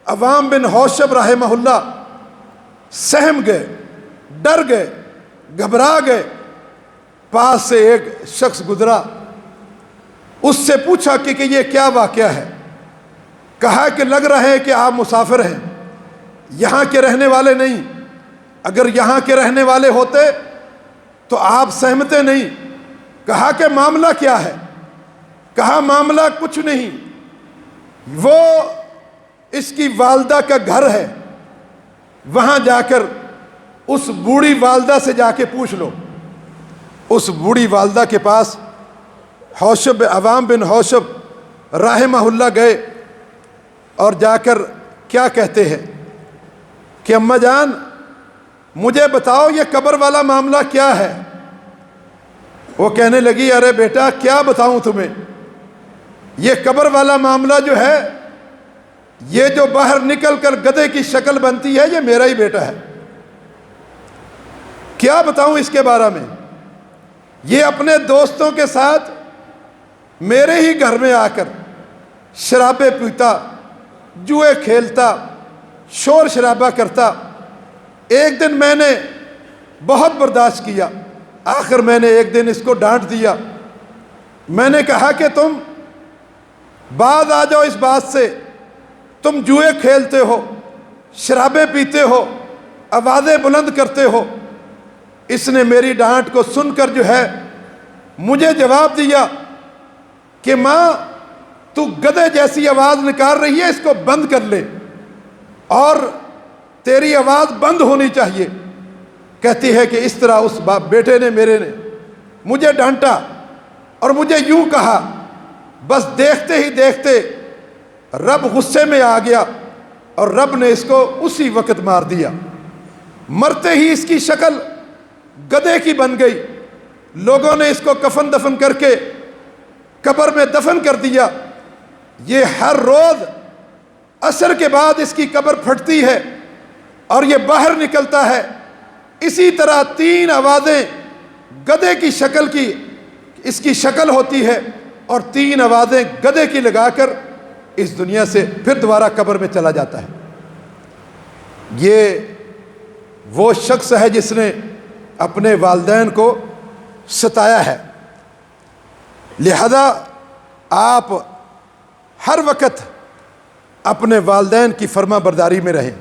عوام بن حوشب رحمہ اللہ سہم گئے، ڈر گئے، گھبرا گئے۔ پاس سے ایک شخص گزرا، اس سے پوچھا کہ یہ کیا واقعہ ہے؟ کہا کہ لگ رہا ہے کہ آپ مسافر ہیں، یہاں کے رہنے والے نہیں۔ اگر یہاں کے رہنے والے ہوتے تو آپ سہمتے نہیں۔ کہا کہ معاملہ کیا ہے؟ کہا معاملہ کچھ نہیں، وہ اس کی والدہ کا گھر ہے، وہاں جا کر اس بوڑھی والدہ سے جا کے پوچھ لو۔ اس بوڑھی والدہ کے پاس عوام بن حوشب رحمہ اللہ گئے، اور جا کر کیا کہتے ہیں کہ اماں جان مجھے بتاؤ یہ قبر والا معاملہ کیا ہے؟ وہ کہنے لگی ارے بیٹا کیا بتاؤں تمہیں، یہ قبر والا معاملہ جو ہے، یہ جو باہر نکل کر گدھے کی شکل بنتی ہے، یہ میرا ہی بیٹا ہے۔ کیا بتاؤں اس کے بارے میں؟ یہ اپنے دوستوں کے ساتھ میرے ہی گھر میں آ کر شرابیں پیتا، جوئے کھیلتا، شور شرابہ کرتا۔ ایک دن میں نے بہت برداشت کیا، آخر میں نے ایک دن اس کو ڈانٹ دیا۔ میں نے کہا کہ تم باز آ جاؤ اس بات سے، تم جوئے کھیلتے ہو، شرابیں پیتے ہو، آوازیں بلند کرتے ہو۔ اس نے میری ڈانٹ کو سن کر جو ہے مجھے جواب دیا کہ ماں تو گدھے جیسی آواز نکال رہی ہے، اس کو بند کر لے، اور تیری آواز بند ہونی چاہیے۔ کہتی ہے کہ اس طرح اس بیٹے نے میرے نے مجھے ڈانٹا اور مجھے یوں کہا، بس دیکھتے ہی دیکھتے رب غصے میں آ گیا اور رب نے اس کو اسی وقت مار دیا۔ مرتے ہی اس کی شکل گدھے کی بن گئی۔ لوگوں نے اس کو کفن دفن کر کے قبر میں دفن کر دیا۔ یہ ہر روز عصر کے بعد اس کی قبر پھٹتی ہے اور یہ باہر نکلتا ہے۔ اسی طرح 3 آوازیں گدھے کی شکل کی اس کی شکل ہوتی ہے، اور 3 آوازیں گدھے کی لگا کر اس دنیا سے پھر دوبارہ قبر میں چلا جاتا ہے۔ یہ وہ شخص ہے جس نے اپنے والدین کو ستایا ہے۔ لہذا آپ ہر وقت اپنے والدین کی فرما برداری میں رہیں،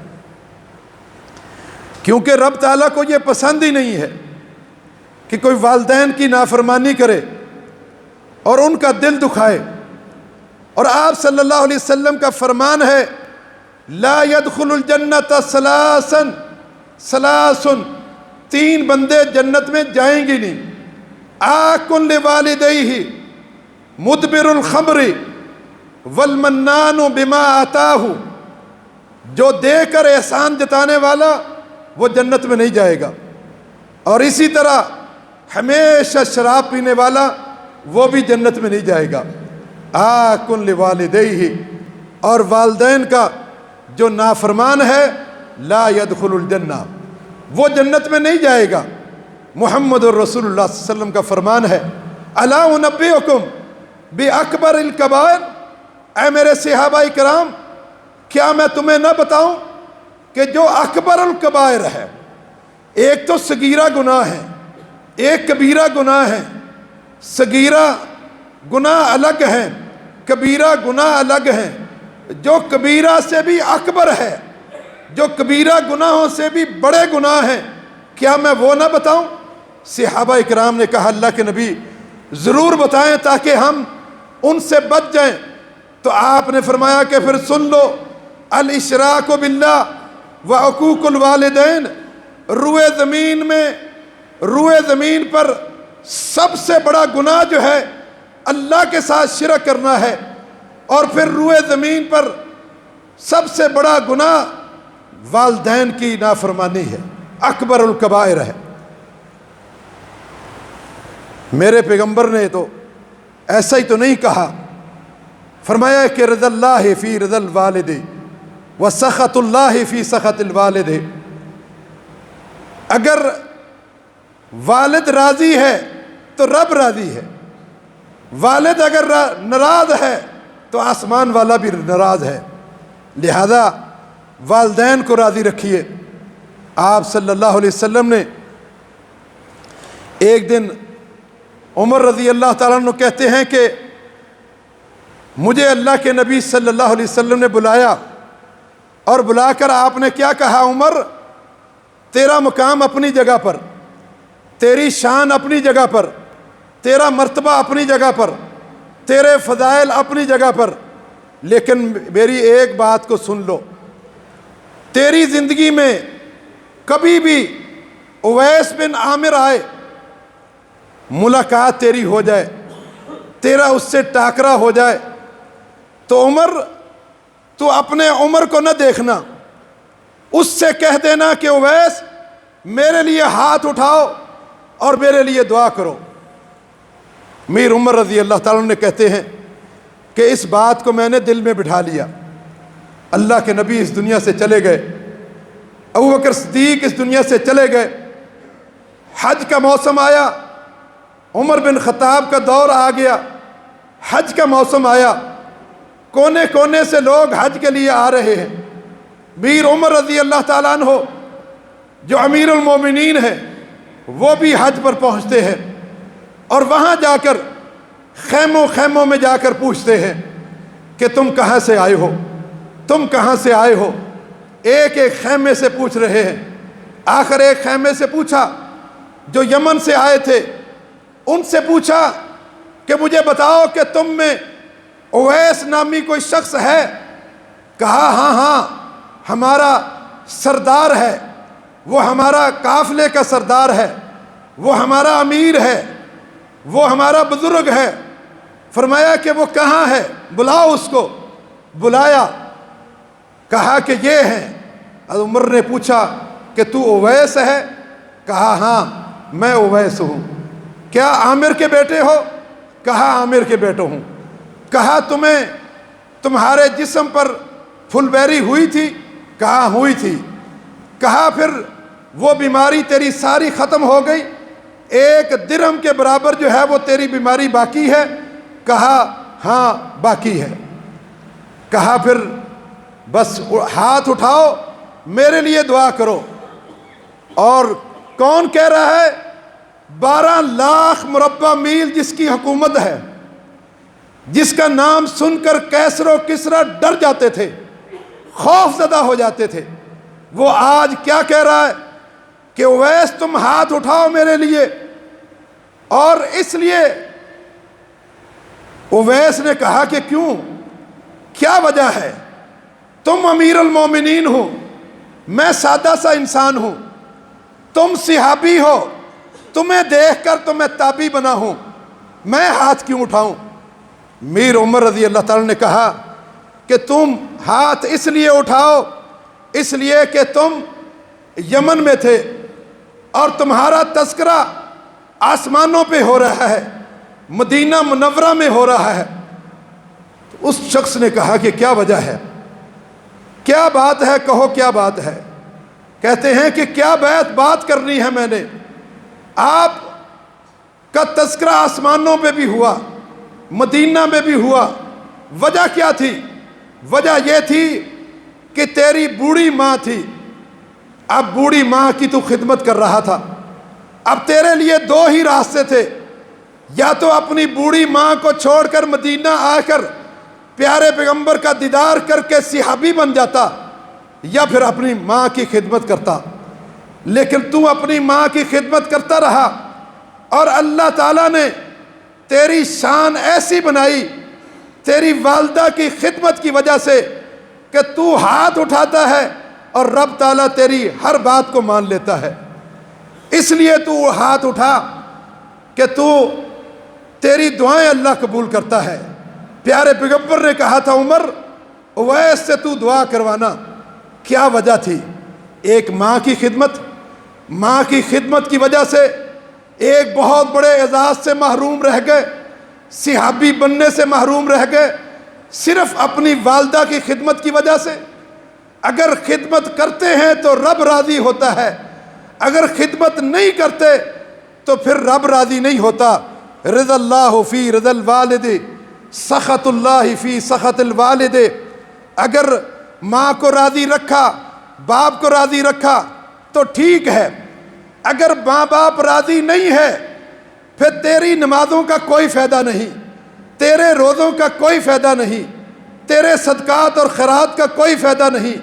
کیونکہ رب تعالیٰ کو یہ پسند ہی نہیں ہے کہ کوئی والدین کی نافرمانی کرے اور ان کا دل دکھائے۔ اور آپ صلی اللہ علیہ وسلم کا فرمان ہے، لا يدخل الجنت ثلاث 3 بندے جنت میں جائیں گے نہیں۔ آکن لوالدیہ مدبر الخمر والمنان بما آتاہ، جو دے کر احسان جتانے والا وہ جنت میں نہیں جائے گا، اور اسی طرح ہمیشہ شراب پینے والا وہ بھی جنت میں نہیں جائے گا۔ آکن لوالدیہ، اور والدین کا جو نافرمان ہے لا يدخل الجنہ، وہ جنت میں نہیں جائے گا۔ محمد الرسول اللہ صلی اللہ علیہ وسلم کا فرمان ہے، الا انبئکم باکبر الکبائر، اے میرے صحابہ کرام کیا میں تمہیں نہ بتاؤں کہ جو اکبر الکبائر ہے، ایک تو صغیرہ گناہ ہے، ایک کبیرہ گناہ ہے۔ صغیرہ گناہ الگ ہیں، کبیرہ گناہ الگ ہیں۔ جو کبیرہ سے بھی اکبر ہے، جو کبیرہ گناہوں سے بھی بڑے گناہ ہیں، کیا میں وہ نہ بتاؤں؟ صحابہ اکرام نے کہا اللہ کے نبی ضرور بتائیں تاکہ ہم ان سے بچ جائیں۔ تو آپ نے فرمایا کہ پھر سن لو، الاشراک باللہ وعقوق الوالدین، روئے زمین پر سب سے بڑا گناہ جو ہے اللہ کے ساتھ شرک کرنا ہے، اور پھر روئے زمین پر سب سے بڑا گناہ والدین کی نافرمانی ہے، اکبر الکبائر ہے۔ میرے پیغمبر نے تو ایسا ہی تو نہیں کہا، فرمایا کہ رضا اللہ فی رضا الوالد وسخط اللہ فی سخط الوالد۔ اگر والد راضی ہے تو رب راضی ہے، والد اگر ناراض ہے تو آسمان والا بھی ناراض ہے۔ لہذا والدین کو راضی رکھیے۔ آپ صلی اللہ علیہ وسلم نے ایک دن عمر رضی اللہ تعالیٰ عنہ کہتے ہیں کہ مجھے اللہ کے نبی صلی اللہ علیہ وسلم نے بلایا، اور بلا کر آپ نے کیا کہا، عمر تیرا مقام اپنی جگہ پر، تیری شان اپنی جگہ پر، تیرا مرتبہ اپنی جگہ پر، تیرے فضائل اپنی جگہ پر، لیکن میری ایک بات کو سن لو، تیری زندگی میں کبھی بھی اویس بن عامر آئے، ملاقات تیری ہو جائے، تیرا اس سے ٹاکرا ہو جائے، تو عمر تو اپنے عمر کو نہ دیکھنا، اس سے کہہ دینا کہ اویس میرے لیے ہاتھ اٹھاؤ اور میرے لیے دعا کرو۔ میر عمر رضی اللہ تعالیٰ عنہ کہتے ہیں کہ اس بات کو میں نے دل میں بٹھا لیا۔ اللہ کے نبی اس دنیا سے چلے گئے، ابوبکر صدیق اس دنیا سے چلے گئے، حج کا موسم آیا، عمر بن خطاب کا دور آ گیا، حج کا موسم آیا، کونے کونے سے لوگ حج کے لیے آ رہے ہیں۔ میر عمر رضی اللہ تعالیٰ عنہ جو امیر المومنین ہیں وہ بھی حج پر پہنچتے ہیں، اور وہاں جا کر خیموں میں جا کر پوچھتے ہیں کہ تم کہاں سے آئے ہو، تم کہاں سے آئے ہو۔ ایک ایک خیمے سے پوچھ رہے ہیں آخر ایک خیمے سے پوچھا جو یمن سے آئے تھے، ان سے پوچھا کہ مجھے بتاؤ کہ تم میں اویس نامی کوئی شخص ہے؟ کہا ہاں ہاں ہمارا سردار ہے، وہ ہمارا قافلے کا سردار ہے، وہ ہمارا امیر ہے، وہ ہمارا بزرگ ہے۔ فرمایا کہ وہ کہاں ہے؟ بلاؤ اس کو۔ بلایا، کہا کہ یہ ہیں۔ حضرت عمر نے پوچھا کہ تو اویس ہے؟ کہا ہاں میں اویس ہوں۔ کیا عامر کے بیٹے ہو؟ کہا عامر کے بیٹے ہوں۔ کہا تمہیں تمہارے جسم پر پھل بیری ہوئی تھی؟ کہا ہوئی تھی۔ کہا پھر وہ بیماری تیری ساری ختم ہو گئی؟ 1 درہم کے برابر جو ہے وہ تیری بیماری باقی ہے؟ کہا ہاں باقی ہے۔ کہا پھر بس ہاتھ اٹھاؤ میرے لیے دعا کرو۔ اور کون کہہ رہا ہے؟ 12 لاکھ مربع میل جس کی حکومت ہے، جس کا نام سن کر کیسر و کسریٰ ڈر جاتے تھے، خوف زدہ ہو جاتے تھے، وہ آج کیا کہہ رہا ہے کہ اویس تم ہاتھ اٹھاؤ میرے لیے۔ اور اس لیے اویس نے کہا کہ کیوں، کیا وجہ ہے؟ تم امیر المومنین ہو، میں سادہ سا انسان ہوں، تم صحابی ہو، تمہیں دیکھ کر تو میں تابعی بنا ہوں، میں ہاتھ کیوں اٹھاؤں؟ میر عمر رضی اللہ تعالیٰ نے کہا کہ تم ہاتھ اس لیے اٹھاؤ، اس لیے کہ تم یمن میں تھے اور تمہارا تذکرہ آسمانوں پہ ہو رہا ہے، مدینہ منورہ میں ہو رہا ہے۔ اس شخص نے کہا کہ کیا وجہ ہے، کیا بات ہے، کہو کیا بات ہے۔ کہتے ہیں کہ کیا بات کرنی ہے میں نے، آپ کا تذکرہ آسمانوں پہ بھی ہوا، مدینہ میں بھی ہوا۔ وجہ کیا تھی؟ وجہ یہ تھی کہ تیری بوڑھی ماں تھی، اب بوڑھی ماں کی تو خدمت کر رہا تھا، اب تیرے لیے 2 ہی راستے تھے، یا تو اپنی بوڑھی ماں کو چھوڑ کر مدینہ آ کر پیارے پیغمبر کا دیدار کر کے صحابی بن جاتا، یا پھر اپنی ماں کی خدمت کرتا۔ لیکن تو اپنی ماں کی خدمت کرتا رہا، اور اللہ تعالیٰ نے تیری شان ایسی بنائی تیری والدہ کی خدمت کی وجہ سے کہ تو ہاتھ اٹھاتا ہے اور رب تعالیٰ تیری ہر بات کو مان لیتا ہے۔ اس لیے تو ہاتھ اٹھا کہ تیری دعائیں اللہ قبول کرتا ہے۔ پیارے پیغمبر نے کہا تھا عمر اویس سے تو دعا کروانا۔ کیا وجہ تھی؟ ایک ماں کی خدمت، ماں کی خدمت کی وجہ سے ایک بہت بڑے اعزاز سے محروم رہ گئے، صحابی بننے سے محروم رہ گئے، صرف اپنی والدہ کی خدمت کی وجہ سے۔ اگر خدمت کرتے ہیں تو رب راضی ہوتا ہے، اگر خدمت نہیں کرتے تو پھر رب راضی نہیں ہوتا۔ رضا اللہ فی رضا الوالد، سخط اللہ فی سخط الوالد۔ اگر ماں کو راضی رکھا، باپ کو راضی رکھا تو ٹھیک ہے، اگر ماں باپ راضی نہیں ہے پھر تیری نمازوں کا کوئی فائدہ نہیں، تیرے روزوں کا کوئی فائدہ نہیں، تیرے صدقات اور خیرات کا کوئی فائدہ نہیں،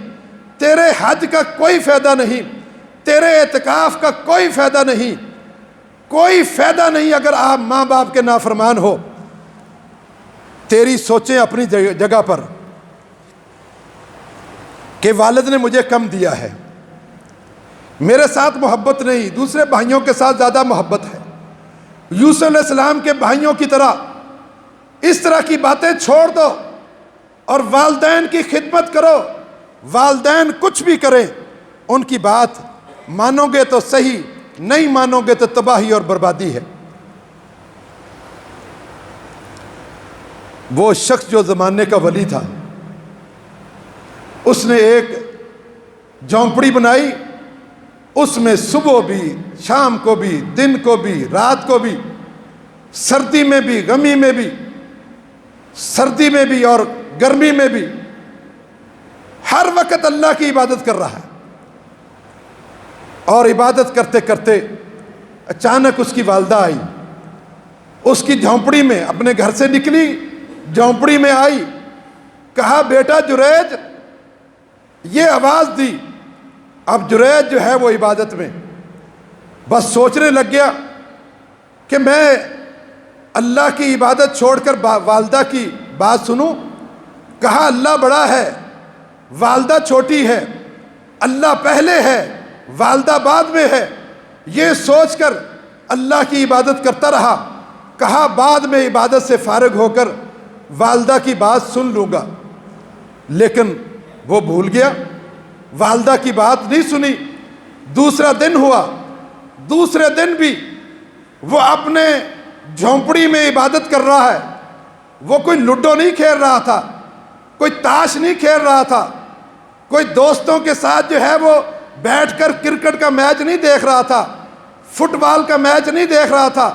تیرے حج کا کوئی فائدہ نہیں، تیرے اعتکاف کا کوئی فائدہ نہیں، کوئی فائدہ نہیں اگر آپ ماں باپ کے نافرمان ہو۔ تیری سوچیں اپنی جگہ پر کہ والد نے مجھے کم دیا ہے، میرے ساتھ محبت نہیں، دوسرے بھائیوں کے ساتھ زیادہ محبت ہے۔ یوسف علیہ السلام کے بھائیوں کی طرح اس طرح کی باتیں چھوڑ دو اور والدین کی خدمت کرو۔ والدین کچھ بھی کریں ان کی بات مانو گے تو صحیح، نہیں مانو گے تو تباہی اور بربادی ہے۔ وہ شخص جو زمانے کا ولی تھا، اس نے ایک جھونپڑی بنائی، اس میں صبح بھی، شام کو بھی، دن کو بھی، رات کو بھی، سردی میں بھی، گرمی میں بھی، سردی میں بھی اور گرمی میں بھی، ہر وقت اللہ کی عبادت کر رہا ہے۔ اور عبادت کرتے کرتے اچانک اس کی والدہ آئی، اس کی جھونپڑی میں، اپنے گھر سے نکلی، جھونپڑی میں آئی، کہا بیٹا جریج، یہ آواز دی اب جریج جو ہے وہ عبادت میں بس سوچنے لگ گیا کہ میں اللہ کی عبادت چھوڑ کر والدہ کی بات سنوں. کہا اللہ بڑا ہے، والدہ چھوٹی ہے، اللہ پہلے ہے، والدہ بعد میں ہے. یہ سوچ کر اللہ کی عبادت کرتا رہا. کہا بعد میں عبادت سے فارغ ہو کر والدہ کی بات سن لوں گا. لیکن وہ بھول گیا، والدہ کی بات نہیں سنی. دوسرا دن ہوا، دوسرے دن بھی وہ اپنے جھونپڑی میں عبادت کر رہا ہے. وہ کوئی لوڈو نہیں کھیل رہا تھا، کوئی تاش نہیں کھیل رہا تھا، کوئی دوستوں کے ساتھ جو ہے وہ بیٹھ کر کرکٹ کا میچ نہیں دیکھ رہا تھا، فٹ بال کا میچ نہیں دیکھ رہا تھا،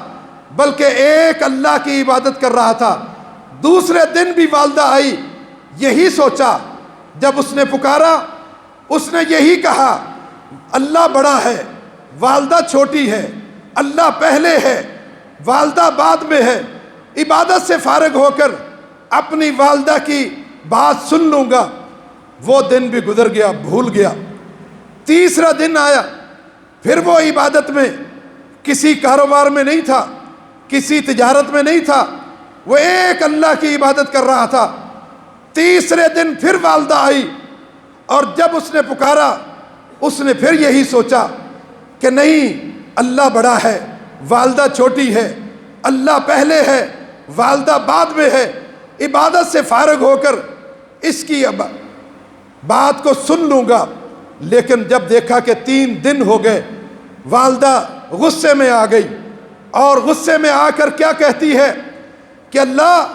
بلکہ ایک اللہ کی عبادت کر رہا تھا. دوسرے دن بھی والدہ آئی، یہی سوچا. جب اس نے پکارا اس نے یہی کہا اللہ بڑا ہے، والدہ چھوٹی ہے، اللہ پہلے ہے، والدہ بعد میں ہے. عبادت سے فارغ ہو کر اپنی والدہ کی بات سن لوں گا. وہ دن بھی گزر گیا، بھول گیا. تیسرا دن آیا، پھر وہ عبادت میں، کسی کاروبار میں نہیں تھا، کسی تجارت میں نہیں تھا، وہ ایک اللہ کی عبادت کر رہا تھا. تیسرے دن پھر والدہ آئی اور جب اس نے پکارا اس نے پھر یہی سوچا کہ نہیں، اللہ بڑا ہے، والدہ چھوٹی ہے، اللہ پہلے ہے، والدہ بعد میں ہے. عبادت سے فارغ ہو کر اس کی بات کو سن لوں گا. لیکن جب دیکھا کہ 3 دن ہو گئے، والدہ غصے میں آ گئی اور غصے میں آ کر کیا کہتی ہے کہ اللہ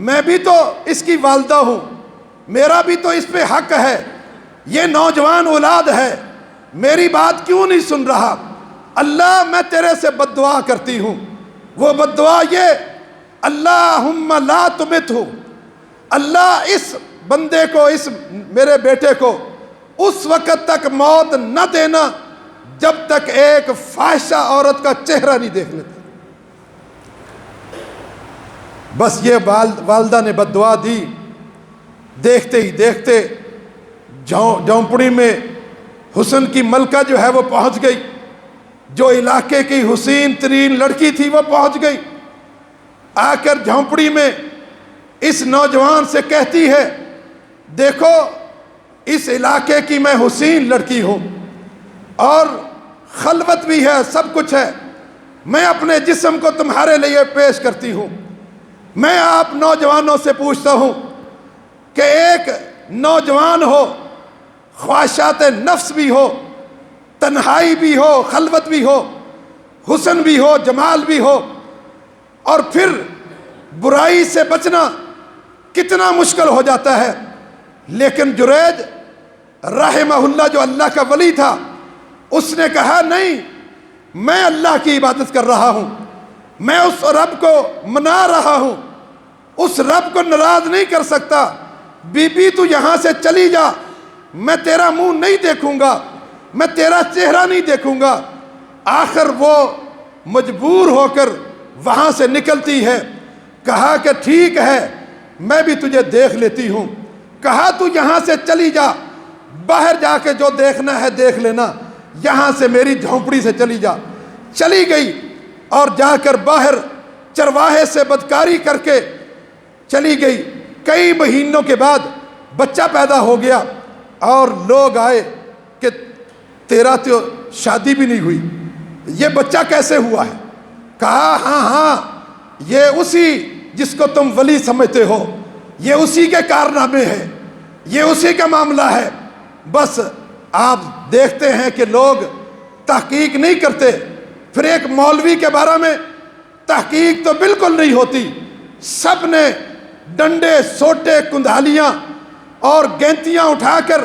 میں بھی تو اس کی والدہ ہوں، میرا بھی تو اس پہ حق ہے، یہ نوجوان اولاد ہے، میری بات کیوں نہیں سن رہا؟ اللہ میں تیرے سے بد دعا کرتی ہوں. وہ بد دعا یہ، اللہم لا تمتہ، اللہ اس بندے کو، اس میرے بیٹے کو اس وقت تک موت نہ دینا جب تک ایک فاحشہ عورت کا چہرہ نہیں دیکھ لیتا. بس یہ والدہ نے بد دعا دی. دیکھتے ہی دیکھتے جھونپڑی میں حسن کی ملکہ جو ہے وہ پہنچ گئی. جو علاقے کی حسین ترین لڑکی تھی وہ پہنچ گئی. آ کر جھونپڑی میں اس نوجوان سے کہتی ہے دیکھو اس علاقے کی میں حسین لڑکی ہوں اور خلوت بھی ہے، سب کچھ ہے، میں اپنے جسم کو تمہارے لیے پیش کرتی ہوں. میں آپ نوجوانوں سے پوچھتا ہوں کہ ایک نوجوان ہو، خواہشات نفس بھی ہو، تنہائی بھی ہو، خلوت بھی ہو، حسن بھی ہو، جمال بھی ہو، اور پھر برائی سے بچنا کتنا مشکل ہو جاتا ہے. لیکن جریج رحمہ اللہ جو اللہ کا ولی تھا، اس نے کہا نہیں، میں اللہ کی عبادت کر رہا ہوں، میں اس رب کو منا رہا ہوں، اس رب کو ناراض نہیں کر سکتا. بی بی تو یہاں سے چلی جا، میں تیرا منہ نہیں دیکھوں گا، میں تیرا چہرہ نہیں دیکھوں گا. آخر وہ مجبور ہو کر وہاں سے نکلتی ہے. کہا کہ ٹھیک ہے میں بھی تجھے دیکھ لیتی ہوں. کہا تو یہاں سے چلی جا، باہر جا کے جو دیکھنا ہے دیکھ لینا، یہاں سے میری جھونپڑی سے چلی جا. چلی گئی اور جا کر باہر چرواہے سے بدکاری کر کے چلی گئی. کئی مہینوں کے بعد بچہ پیدا ہو گیا اور لوگ آئے کہ تیرا تو شادی بھی نہیں ہوئی، یہ بچہ کیسے ہوا ہے؟ کہا ہاں یہ اسی جس کو تم ولی سمجھتے ہو، یہ اسی کے کارنامے ہیں، یہ اسی کا معاملہ ہے. بس آپ دیکھتے ہیں کہ لوگ تحقیق نہیں کرتے. پھر ایک مولوی کے بارے میں تحقیق تو بالکل نہیں ہوتی. سب نے ڈنڈے، سوٹے، کندھالیاں اور گینتیاں اٹھا کر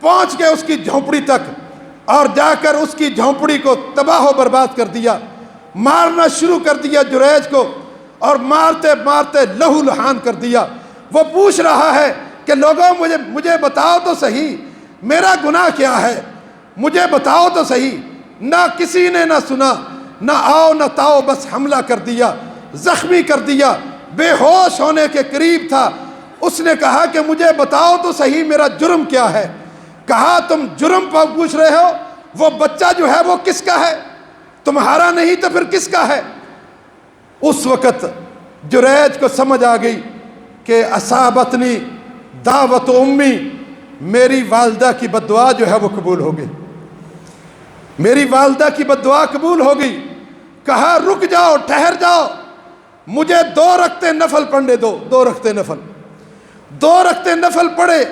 پہنچ گئے اس کی جھونپڑی تک اور جا کر اس کی جھونپڑی کو تباہ و برباد کر دیا. مارنا شروع کر دیا جریج کو اور مارتے مارتے لہو لہان کر دیا. وہ پوچھ رہا ہے کہ لوگوں مجھے بتاؤ تو صحیح میرا گناہ کیا ہے، مجھے بتاؤ تو صحیح. نہ کسی نے نہ سنا، نہ آؤ نہ تاؤ، بس حملہ کر دیا، زخمی کر دیا، بے ہوش ہونے کے قریب تھا. اس نے کہا کہ مجھے بتاؤ تو صحیح میرا جرم کیا ہے. کہا تم جرم پر پوچھ رہے ہو، وہ بچہ جو ہے وہ کس کا ہے؟ تمہارا نہیں تو پھر کس کا ہے؟ اس وقت جریج کو سمجھ آ گئی کہ اصابتنی دعوت امی، میری والدہ کی بددعا جو ہے وہ قبول ہو گئی، میری والدہ کی بددعا قبول ہو گئی۔ کہا رک جاؤ، ٹھہر جاؤ، مجھے 2 رکعتیں نفل پڑھنے دو۔ 2 رکعتیں نفل، 2 رکعتیں نفل پڑھے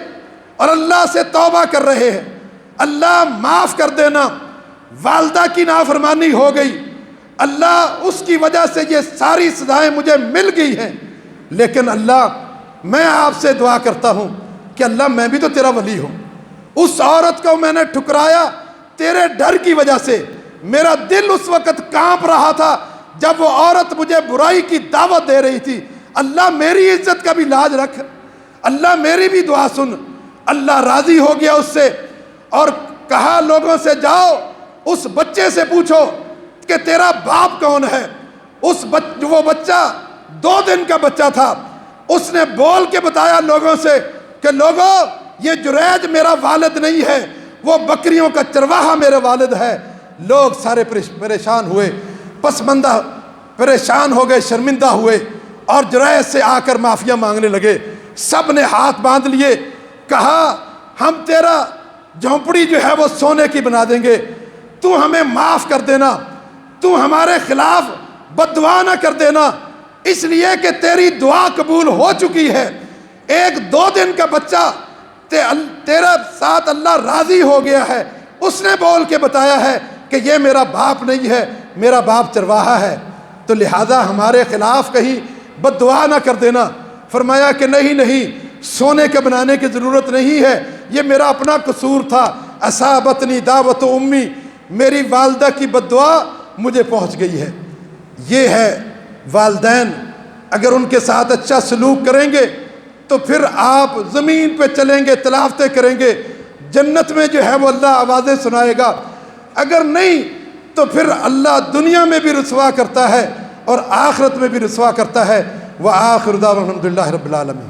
اور اللہ سے توبہ کر رہے ہیں، اللہ معاف کر دینا، والدہ کی نافرمانی ہو گئی، اللہ اس کی وجہ سے یہ ساری سزائیں مجھے مل گئی ہیں، لیکن اللہ میں آپ سے دعا کرتا ہوں کہ اللہ میں بھی تو تیرا ولی ہوں۔ اس عورت کو میں نے ٹھکرایا تیرے ڈر کی وجہ سے، میرا دل اس وقت کانپ رہا تھا جب وہ عورت مجھے برائی کی دعوت دے رہی تھی، اللہ میری عزت کا بھی لاج رکھ، اللہ میری بھی دعا سن۔ اللہ راضی ہو گیا اس سے اور کہا لوگوں سے جاؤ اس بچے سے پوچھو کہ تیرا باپ کون ہے۔ وہ بچہ 2 دن کا بچہ تھا، اس نے بول کے بتایا لوگوں سے کہ لوگوں یہ جریج میرا والد نہیں ہے، وہ بکریوں کا چرواہا میرے والد ہے۔ لوگ سارے پریشان ہوئے، پسماندہ پریشان ہو گئے، شرمندہ ہوئے اور جریج سے آ کر معافیاں مانگنے لگے۔ سب نے ہاتھ باندھ لیے، کہا ہم تیرا جھونپڑی جو ہے وہ سونے کی بنا دیں گے، تو ہمیں معاف کر دینا، تو ہمارے خلاف بددعا نہ کر دینا، اس لیے کہ تیری دعا قبول ہو چکی ہے۔ 1-2 دن کا بچہ تیرے ساتھ اللہ راضی ہو گیا ہے، اس نے بول کے بتایا ہے کہ یہ میرا باپ نہیں ہے، میرا باپ چرواہا ہے، تو لہذا ہمارے خلاف کہیں بددعا نہ کر دینا۔ فرمایا کہ نہیں، سونے کے بنانے کی ضرورت نہیں ہے، یہ میرا اپنا قصور تھا، اصابتنی دعوت امی، میری والدہ کی بددعا مجھے پہنچ گئی ہے۔ یہ ہے والدین، اگر ان کے ساتھ اچھا سلوک کریں گے تو پھر آپ زمین پہ چلیں گے، تلاوتیں کریں گے، جنت میں جو ہے وہ اللہ آوازیں سنائے گا، اگر نہیں تو پھر اللہ دنیا میں بھی رسوا کرتا ہے اور آخرت میں بھی رسوا کرتا ہے۔ وآخر دعوانا الحمدللہ رب العالمین۔